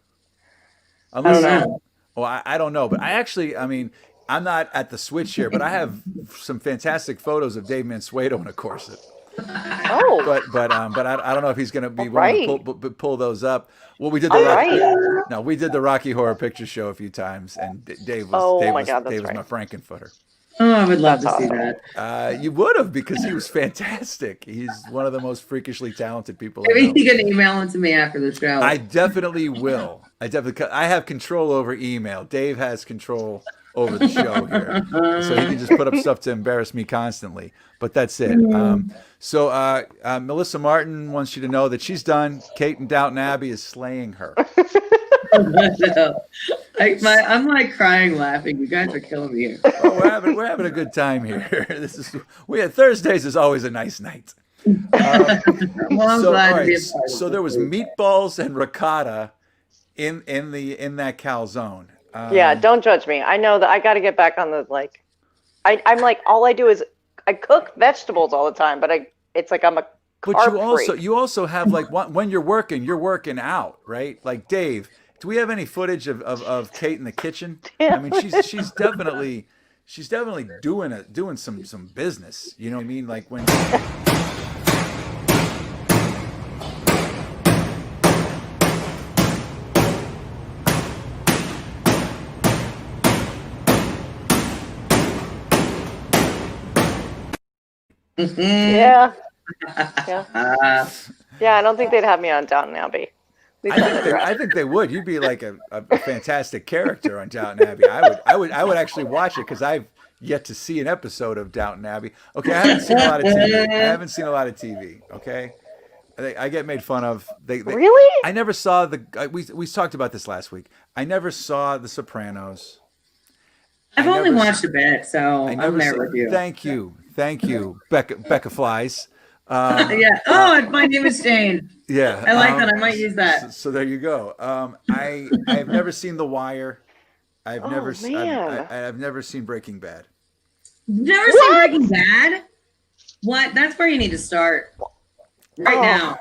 I don't Unless, know. well, I don't know, but I mean, I'm not at the switch here, but I have some fantastic photos of Dave Mansueto in a corset. Oh, But I don't know if he's going to be All willing right. to pull those up. Well, we did All we did the Rocky Horror Picture Show a few times, and Dave was Oh Dave my was, God, that's Dave was right. my Frankenfooter. Oh, I would love That's to see awesome. that. You would have, because he was fantastic. He's one of the most freakishly talented people I Maybe know. you can email it to me after the show. I definitely will. I have control over email. Dave has control over the show here, so he can just put up stuff to embarrass me constantly. But that's it. So Melissa Martin wants you to know that she's done. Kate in Downton Abbey is slaying her. I'm like crying, laughing. You guys are killing me here. Oh, we're having a good time here. Thursdays is always a nice night. Well, I'm So, glad all to be a right, part of so it. there was meatballs and ricotta in that calzone. yeah. Don't judge me. I know that I got to get back on the like. I'm like, all I do is I cook vegetables all the time, but it's like I'm a But carb you also have like when you're working out, right? Like Dave, do we have any footage of Kate in the kitchen? I mean, she's definitely doing some business. You know what I mean? Like when. Yeah. Yeah. Uh, Yeah. I don't think they'd have me on Downton Abbey. At least on the draft. I think they would. You'd be like a fantastic character on Downton Abbey. I would actually watch it because I've yet to see an episode of Downton Abbey. Okay, I haven't seen a lot of TV. Okay, I get made fun of. Really? I never saw we talked about this last week. I never saw The Sopranos. I've only watched a bit, so I I'm never there saw, with you. Thank you, Becca Flies. Yeah. Oh, and my name is Jane. Yeah, I like that. I might use that. So there you go. I've never seen The Wire. Oh, man. I've never seen Breaking Bad. Never seen Breaking Bad? What? That's where you need to start. Right now.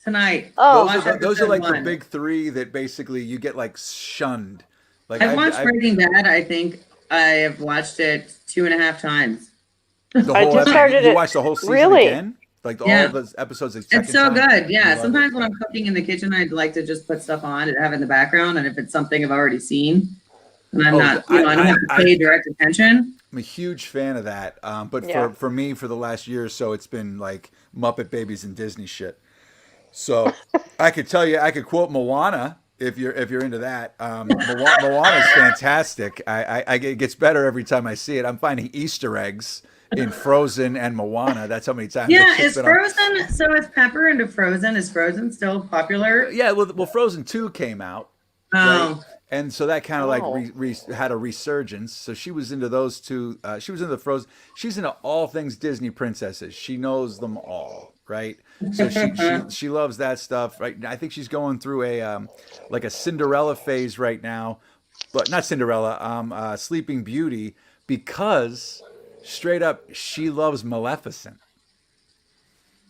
Tonight. Oh, Those are like the big three that basically you get like shunned. Like I've watched Breaking Bad. I think I have watched it 2.5 times. I just started you it. watched the whole season Really? again? Like all the episodes. It's so good. Yeah. Sometimes when I'm cooking in the kitchen, I'd like to just put stuff on and have it in the background. And if it's something I've already seen, and I'm not, I don't have to pay direct attention. I'm a huge fan of that. But Yeah. for me, for the last year or so, it's been like Muppet Babies and Disney shit. So I could tell you, I could quote Moana if you're into that. Moana is fantastic. It gets better every time I see it. I'm finding Easter eggs in Frozen and Moana. That's how many times. Yeah, is Frozen, so is Pepper into Frozen? Is Frozen still popular? Yeah, well, Frozen 2 came out. Oh. Right? And so that kind of like had a resurgence. So she was into those two. She was into the Frozen. She's into all things Disney princesses. She knows them all, right? So she loves that stuff, right? I think she's going through a like a Cinderella phase right now, but not Cinderella. Sleeping Beauty, because straight up she loves Maleficent.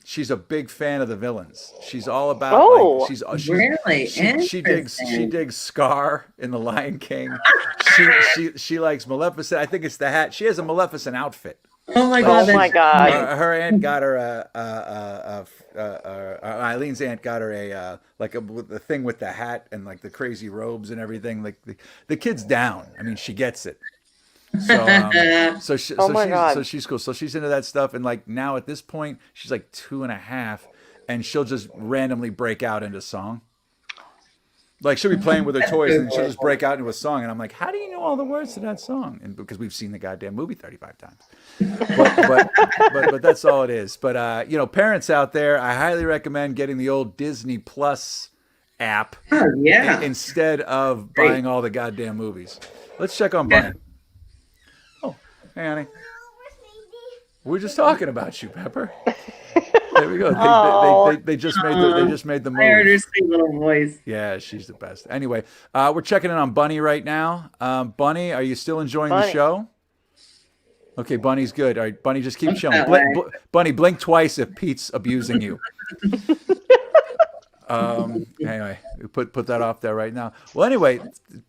She's a big fan of the villains. She's all about really she digs Scar in The Lion King. She likes Maleficent. I think it's the hat. She has a Maleficent outfit. Oh my god! Oh my god! Her aunt got her Eileen's aunt got her the thing with the hat and like the crazy robes and everything. Like the kid's down. I mean, she gets it. So she's cool. So she's into that stuff, and like now at this point, she's like 2.5, and she'll just randomly break out into song. Like she'll be playing with her toys, and she'll just break out into a song, and I'm like, "How do you know all the words to that song?" And because we've seen the goddamn movie 35 times. But that's all it is. But parents out there, I highly recommend getting the old Disney Plus app instead of buying all the goddamn movies. Let's check on Bunny. Oh, hey, honey. We're just talking about you, Pepper. There we go. They just made the move. I heard her sweet little voice. Yeah, she's the best. Anyway, we're checking in on Bunny right now. Bunny, are you still enjoying the show? Okay, Bunny's good. All right, Bunny, just keep chilling. Bunny, blink twice if Pete's abusing you. Anyway, we put that off there right now. Well, anyway,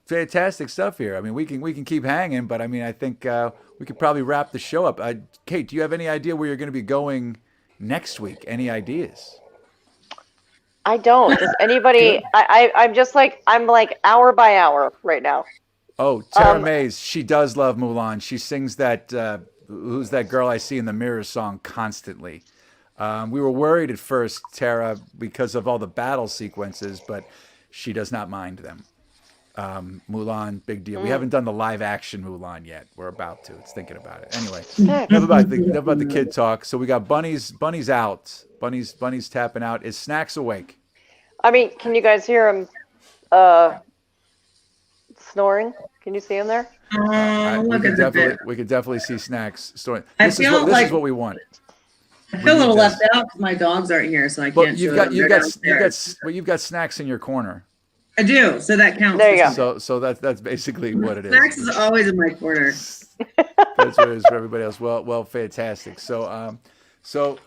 fantastic stuff here. I mean, we can keep hanging, but I mean, I think we could probably wrap the show up. Kate, do you have any idea where you're going to be going next week? Any ideas? I don't. Does anybody? I'm like hour by hour right now. Oh, Tara Mays, she does love Mulan. She sings that "Who's That Girl I See in the Mirror" song constantly. We were worried at first, Tara, because of all the battle sequences, but she does not mind them. Mulan, big deal. We haven't done the live action Mulan yet. We're about to. It's thinking about it. Anyway, enough about the kid talk. So we got Bunny's out. Bunny's tapping out. Is Snacks awake? I mean, can you guys hear him snoring? Can you see him there? We could definitely see Snacks snoring. This is what we want. I feel a little left out because my dogs aren't here, so I can't. You've got Snacks in your corner. I do, so that counts. There you go. So that's basically what it is. Snacks is always in my corner. That's what it is for everybody else. Well, fantastic. So all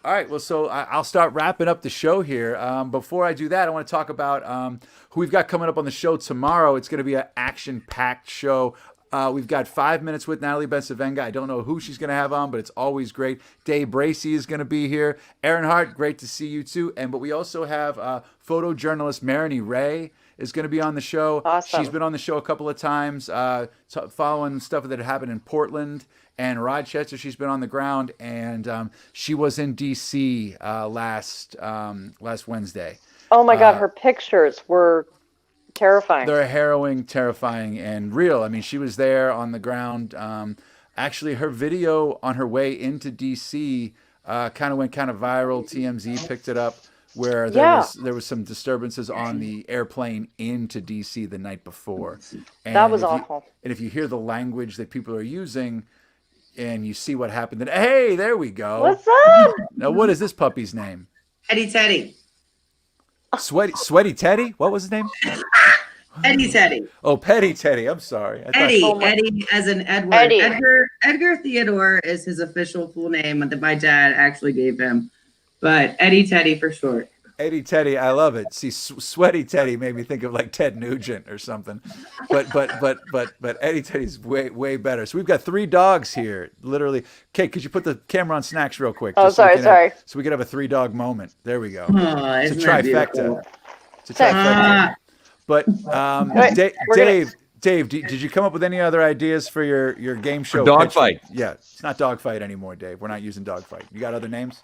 right. Well, so I'll start wrapping up the show here. Before I do that, I want to talk about who we've got coming up on the show tomorrow. It's going to be an action-packed show. We've got 5 minutes with Natalie Bensavenga. I don't know who she's going to have on, but it's always great. Dave Bracey is going to be here. Aaron Hart, great to see you too. But we also have photojournalist Marini Ray is going to be on the show. Awesome. She's been on the show a couple of times, following stuff that had happened in Portland and Rochester. She's been on the ground, and she was in D.C. last Wednesday. Oh my God, her pictures were terrifying. They're harrowing, terrifying, and real. I mean, she was there on the ground. Actually, her video on her way into D.C. Kind of went viral. TMZ picked it up, where there was some disturbances on the airplane into D.C. the night before. And that was awful. And if you hear the language that people are using, and you see what happened, then hey, there we go. What's up? Now, what is this puppy's name? Teddy. Sweaty Teddy? What was his name? Eddie Teddy. Oh, Petty Teddy. I'm sorry. I thought- Eddie. Oh my- Eddie as in Edward. Eddie. Edgar Theodore is his official full name that my dad actually gave him. But Eddie Teddy for short. Eddie Teddy, I love it. See, Sweaty Teddy made me think of like Ted Nugent or something, but Eddie Teddy's way better. So we've got 3 dogs here, literally. Kate, could you put the camera on Snacks real quick? Oh, just so we sorry. can so we could have a 3-dog moment. There we go. Oh, It's a isn't that trifecta. beautiful? It's a trifecta. Ah, But Wait, we're gonna- Dave, did you come up with any other ideas for your game show? Dogfight. pitch? Yeah, it's not Dogfight anymore, Dave. We're not using Dogfight. You got other names?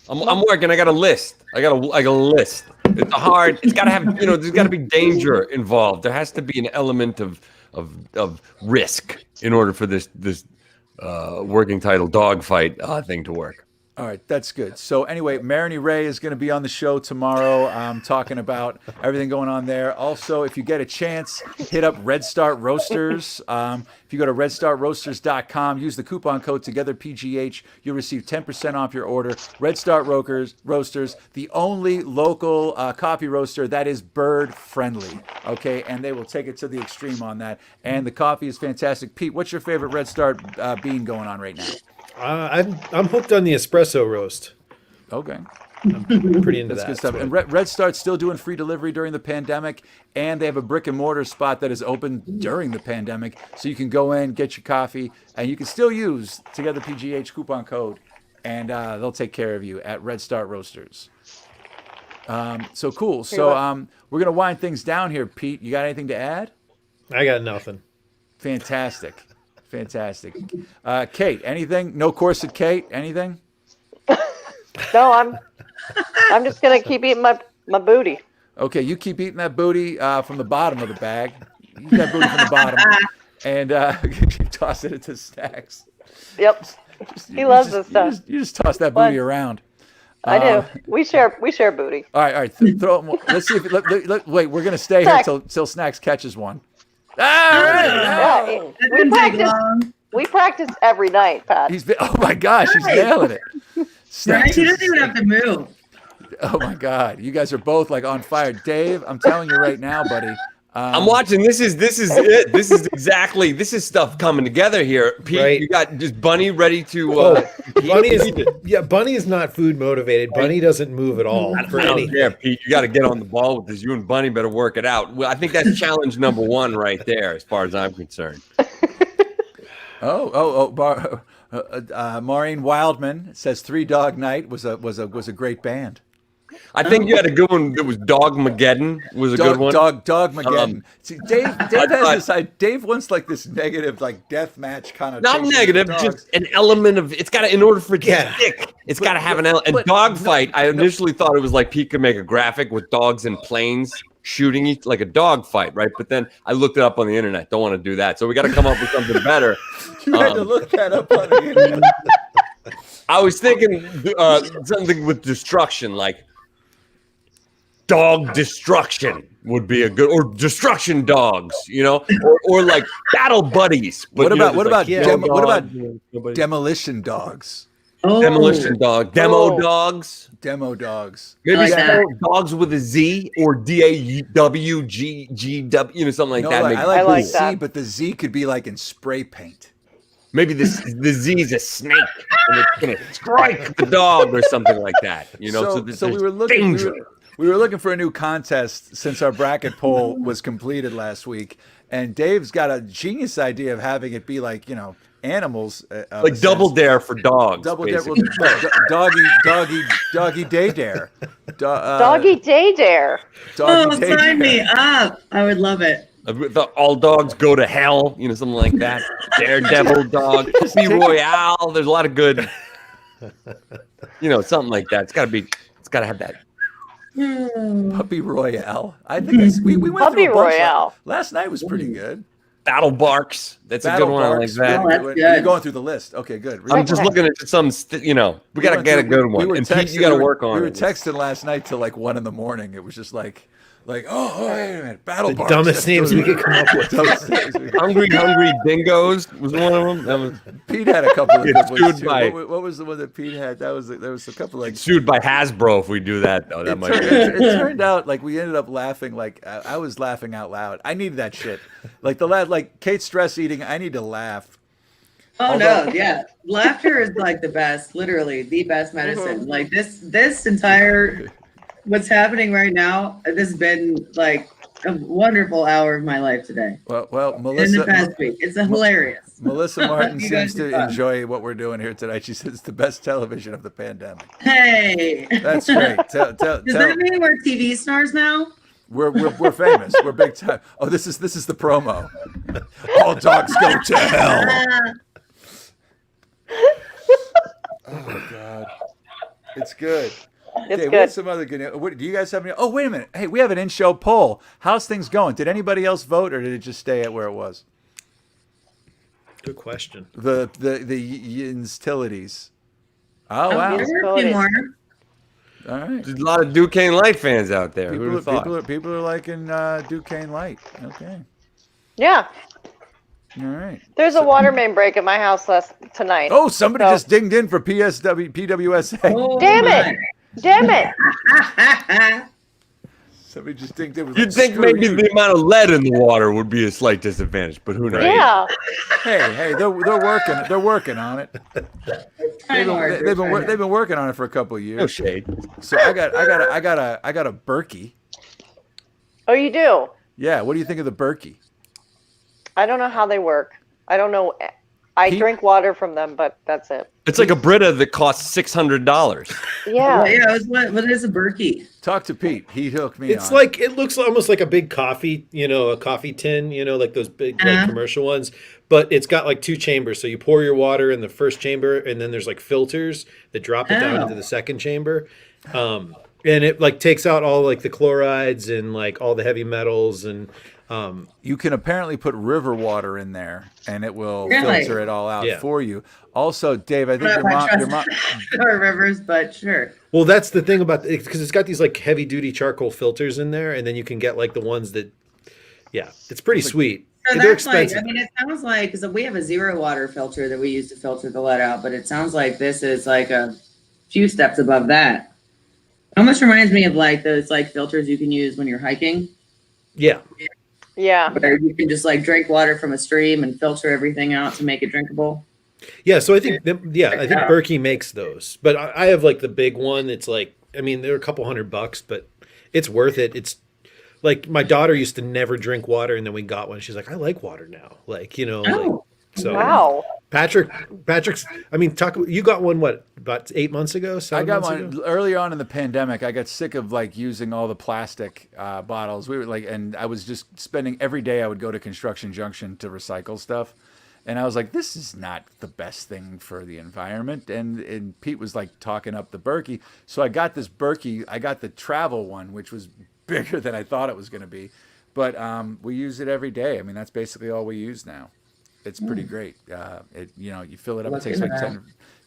I'm working. I got a list. I got a list. It's hard. It's got to have, there's got to be danger involved. There has to be an element of risk in order for this working title Dogfight thing to work. All right, that's good. So anyway, Marini Ray is going to be on the show tomorrow, talking about everything going on there. Also, if you get a chance, hit up Red Start Roasters. If you go to redstartroasters.com, use the coupon code TogetherPGH, you'll receive 10% off your order. Red Start Roasters, the only local coffee roaster that is bird friendly. Okay, and they will take it to the extreme on that. And the coffee is fantastic. Pete, what's your favorite Red Start bean going on right now? I'm hooked on the espresso roast. Okay. I'm pretty into That's that. good stuff. So And Red Start's still doing free delivery during the pandemic, and they have a brick and mortar spot that is open during the pandemic, so you can go in, get your coffee, and you can still use Together PGH coupon code, and they'll take care of you at Red Start Roasters. So cool. So we're gonna wind things down here, Pete. You got anything to add? I got nothing. Fantastic. Kate, anything? No corset, Kate. Anything? No, I'm just gonna keep eating my booty. Okay, you keep eating that booty from the bottom of the bag. Eat that booty from the bottom, and toss it into Stacks. Yep. He loves this stuff. You just toss that booty around. I do. We share booty. All right. Throw it more. Let's see if wait. We're gonna stay here till Snacks catches one. All right. Yeah, that didn't take long. we practice every night, Pat. Oh my gosh, he's nailing it. Right? Snacks He is- doesn't even have to move. Oh my God, you guys are both like on fire. Dave, I'm telling you right now, buddy. I'm watching. This is it. This is stuff coming together here. Pete, Right. you got just Bunny ready to. Bunny is not food motivated. Bunny doesn't move at all for I don't anything. care, Pete. You got to get on the ball with this. You and Bunny better work it out. Well, I think that's challenge number 1 right there, as far as I'm concerned. Maureen Wildman says 3 Dog Night was a great band. I think you had a good one. That was Dogmageddon. Was a good one. Dogmageddon. See, Dave has this. Dave wants like this negative, like death match kind of. Not negative, just an element of. It's got to, in order for it to stick, it's got to have an element. And dogfight. I initially thought it was like Pete could make a graphic with dogs and planes shooting each, like a dog fight, right? But then I looked it up on the internet. Don't want to do that. So we got to come up with something better. You had to look that up on the internet. I was thinking something with destruction, like dog destruction would be a good, or destruction dogs, or like battle buddies. But What about nobody- demolition dogs? Oh, demolition dog, demo Oh. dogs? Demo dogs. Maybe I like that. dogs with a Z or DAWGGW, something like No, that. I Maybe. like I like the Z, that. but the Z could be like in spray paint. Maybe the Z is a snake and it's gonna strike the dog or something like that. So there's we were looking. danger. We were looking for a new contest since our bracket poll was completed last week, and Dave's got a genius idea of having it be like animals, of Like a double sense. dare for dogs. Double dare, basically. doggy day dare, Doggy day dare. doggy day sign me dare. up. I would love it. All dogs go to hell, something like that. Daredevil dog, Puppy Royale. There's a lot of good, something like that. It's got to have that. Puppy Royale. I think we went Puppy through a bunch. Royale. Last night was pretty good. Battle barks. That's a Battle good one. I like Barks. that. Oh, that's You're good. going through the list. Okay, good. I'm just looking at some, we got to get a good one. And Pete, you got to work on We were it. texting last night till like 1 a.m. It was just like, Like, oh, wait a minute, battle The barks. dumbest names we could come up with. Hungry Dingoes was one of them. That was Pete had a couple of good ones Sued too. by- What was the one that Pete had? There was a couple like. sued by Hasbro if we do that though. That might be. It turned out like we ended up laughing. Like I was laughing out loud. I needed that shit. Like like Kate's stress eating. I need to laugh. Oh no, yeah. Laughter is like the best, literally the best medicine. Like this entire what's happening right now, this has been like a wonderful hour of my life today. Well, In Melissa. the past week. It's hilarious. Melissa Martin You seems guys are to fun. enjoy what we're doing here tonight. She says it's the best television of the pandemic. Hey. That's great. Does that mean we're TV stars now? We're famous. We're big time. Oh, this is the promo. All dogs go to hell. Oh God, it's good. It's Okay, good. what's some other good? What, do you guys have any? Oh, wait a minute. Hey, we have an in-show poll. How's things going? Did anybody else vote, or did it just stay at where it was? Good question. The utilities. Oh wow! There were a few more. All right. There's a lot of Duquesne Light fans out there. Who'd have thought? People are liking Duquesne Light. Okay. Yeah. All right. There's a water main break at my house tonight. Oh, somebody So- just dinged in for PWSA. Oh, Damn my. it! Damn it! Somebody just dinged in. You'd think maybe the amount of lead in the water would be a slight disadvantage, but who knows? Yeah. Hey, they're working. They're working on it. They've been working on it for a couple of No years. shade. So I got a Berkey. Oh, you do? Yeah. What do you think of the Berkey? I don't know how they work. I don't know. I Pete- drink water from them, but that's it. It's like a Brita that costs $600. Yeah. Yeah, what is a Berkey? Talk to Pete. He hooked me It's on. like it looks almost like a big coffee, a coffee tin, like those big like commercial ones. But it's got like two chambers. So you pour your water in the first chamber, and then there's like filters that drop it down Oh. into the second chamber. And it like takes out all like the chlorides and like all the heavy metals and You can apparently put river water in there, and it will Really? filter it all out Yeah. for you. Also, Dave, I think I your don't mom. trust our rivers, but sure. well, that's the thing about it because it's got these like heavy duty charcoal filters in there, and then you can get like the ones that, it's pretty sweet. So They're that's like, expensive. it sounds like, because we have a zero water filter that we use to filter the lead out, but it sounds like this is like a few steps above that. Almost reminds me of like those like filters you can use when you're hiking, Yeah. Yeah. where you can just like drink water from a stream and filter everything out to make it drinkable. Yeah, so I think Berkey makes those, but I have like the big one. It's like they're a couple $100, but it's worth it. It's like my daughter used to never drink water, and then we got one. She's like, I like water now. Like so. Wow. Patrick's. You got one about 8 months ago? I 7 got months one ago? earlier on in the pandemic. I got sick of like using all the plastic bottles. We were like, and I was just spending every day. I would go to Construction Junction to recycle stuff, and I was like, this is not the best thing for the environment. And Pete was like talking up the Berkey, so I got this Berkey. I got the travel one, which was bigger than I thought it was going to be, but we use it every day. I mean, that's basically all we use now. It's pretty great. You fill it up. It takes like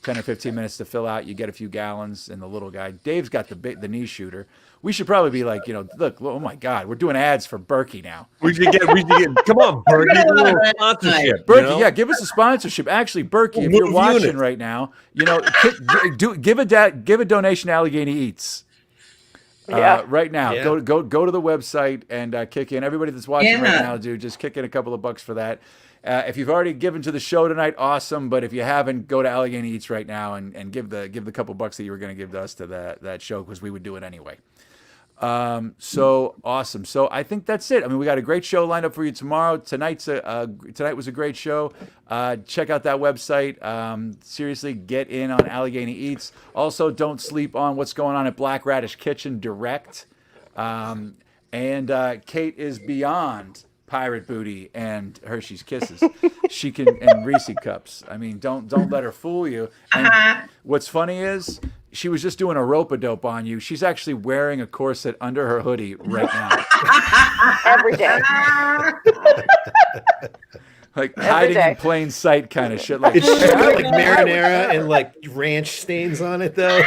10 or 15 minutes to fill out. You get a few gallons in the little guy. Dave's got the knee shooter. We should probably be like, look, oh my God, we're doing ads for Berkey now. We should get. Come on, Berkey, a little sponsorship. Berkey, yeah, give us a sponsorship. Actually, Berkey, if you're watching right now, give a donation to Allegheny Eats. Yeah. Right now, Yeah. go to the website and kick in. Everybody that's watching right now, dude, just kick in a couple of bucks for that. If you've already given to the show tonight, awesome. But if you haven't, go to Allegheny Eats right now and give the couple bucks that you were going to give to us to that show, because we would do it anyway. So awesome. So I think that's it. I mean, we got a great show lined up for you tomorrow. Tonight was a great show. Check out that website. Seriously, get in on Allegheny Eats. Also, don't sleep on what's going on at Black Radish Kitchen Direct. And Kate is beyond Pirate Booty and Hershey's Kisses. She can, and Reese cups. I mean, don't let her fool you. And what's funny is she was just doing a rope-a-dope on you. She's actually wearing a corset under her hoodie right now. Every day. Like hiding day. in plain sight kind of shit. Like, It's got like marinara and like ranch stains on it though.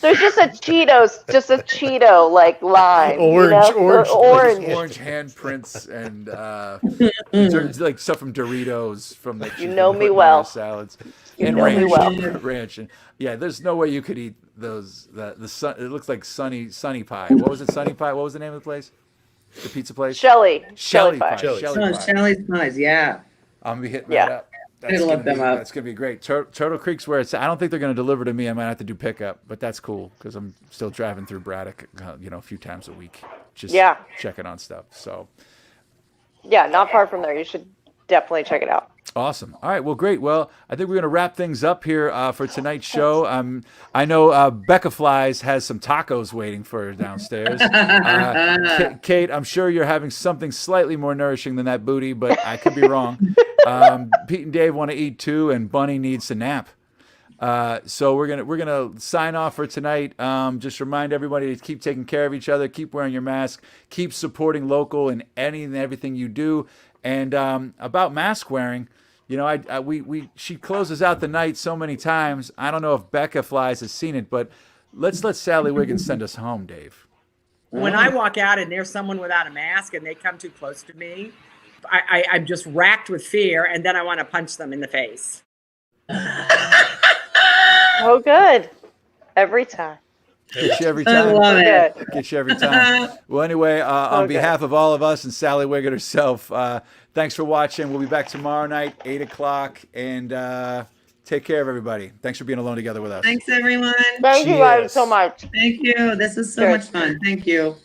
There's just a Cheeto like line. Orange, orange. Orange handprints and like stuff from Doritos from the know me well. salads You and know me ranch, well. ranch. And, yeah, there's no way you could eat those. The sun. It looks like Sunny Pie. What was it? Sunny Pie. What was the name of the place? The pizza place. Shelley Pie. Shelley's. Oh, Shelley's Pies, yeah. I'm gonna be hitting Yeah. that up. I'm gonna look them up. That's gonna be great. Turtle Creek's where it's. I don't think they're gonna deliver to me. I might have to do pickup, but that's cool because I'm still driving through Braddock, a few times a week, just checking on stuff. So Yeah, not far from there. You should definitely check it out. awesome. All right, well, great. Well, I think we're gonna wrap things up here for tonight's show. I know Becca Flies has some tacos waiting for her downstairs. Kate, I'm sure you're having something slightly more nourishing than that booty, but I could be wrong. Pete and Dave want to eat too, and Bunny needs a nap. So we're gonna sign off for tonight. Just remind everybody to keep taking care of each other, keep wearing your mask, keep supporting local in any and everything you do. And about mask wearing, she closes out the night so many times. I don't know if Becca Flies has seen it, but let's let Sally Wiggins send us home, Dave. When I walk out and there's someone without a mask and they come too close to me, I'm just racked with fear, and then I want to punch them in the face. Oh, good. Every time. Get you every I time. love it. Get you every time. Well, anyway, on behalf of all of us and Sally Wiggett herself, thanks for watching. We'll be back tomorrow night, 8 o'clock, and take care of everybody. Thanks for being alone together with us. Thanks, everyone. Thank you guys so much. Thank you. This is so much fun. Thank you.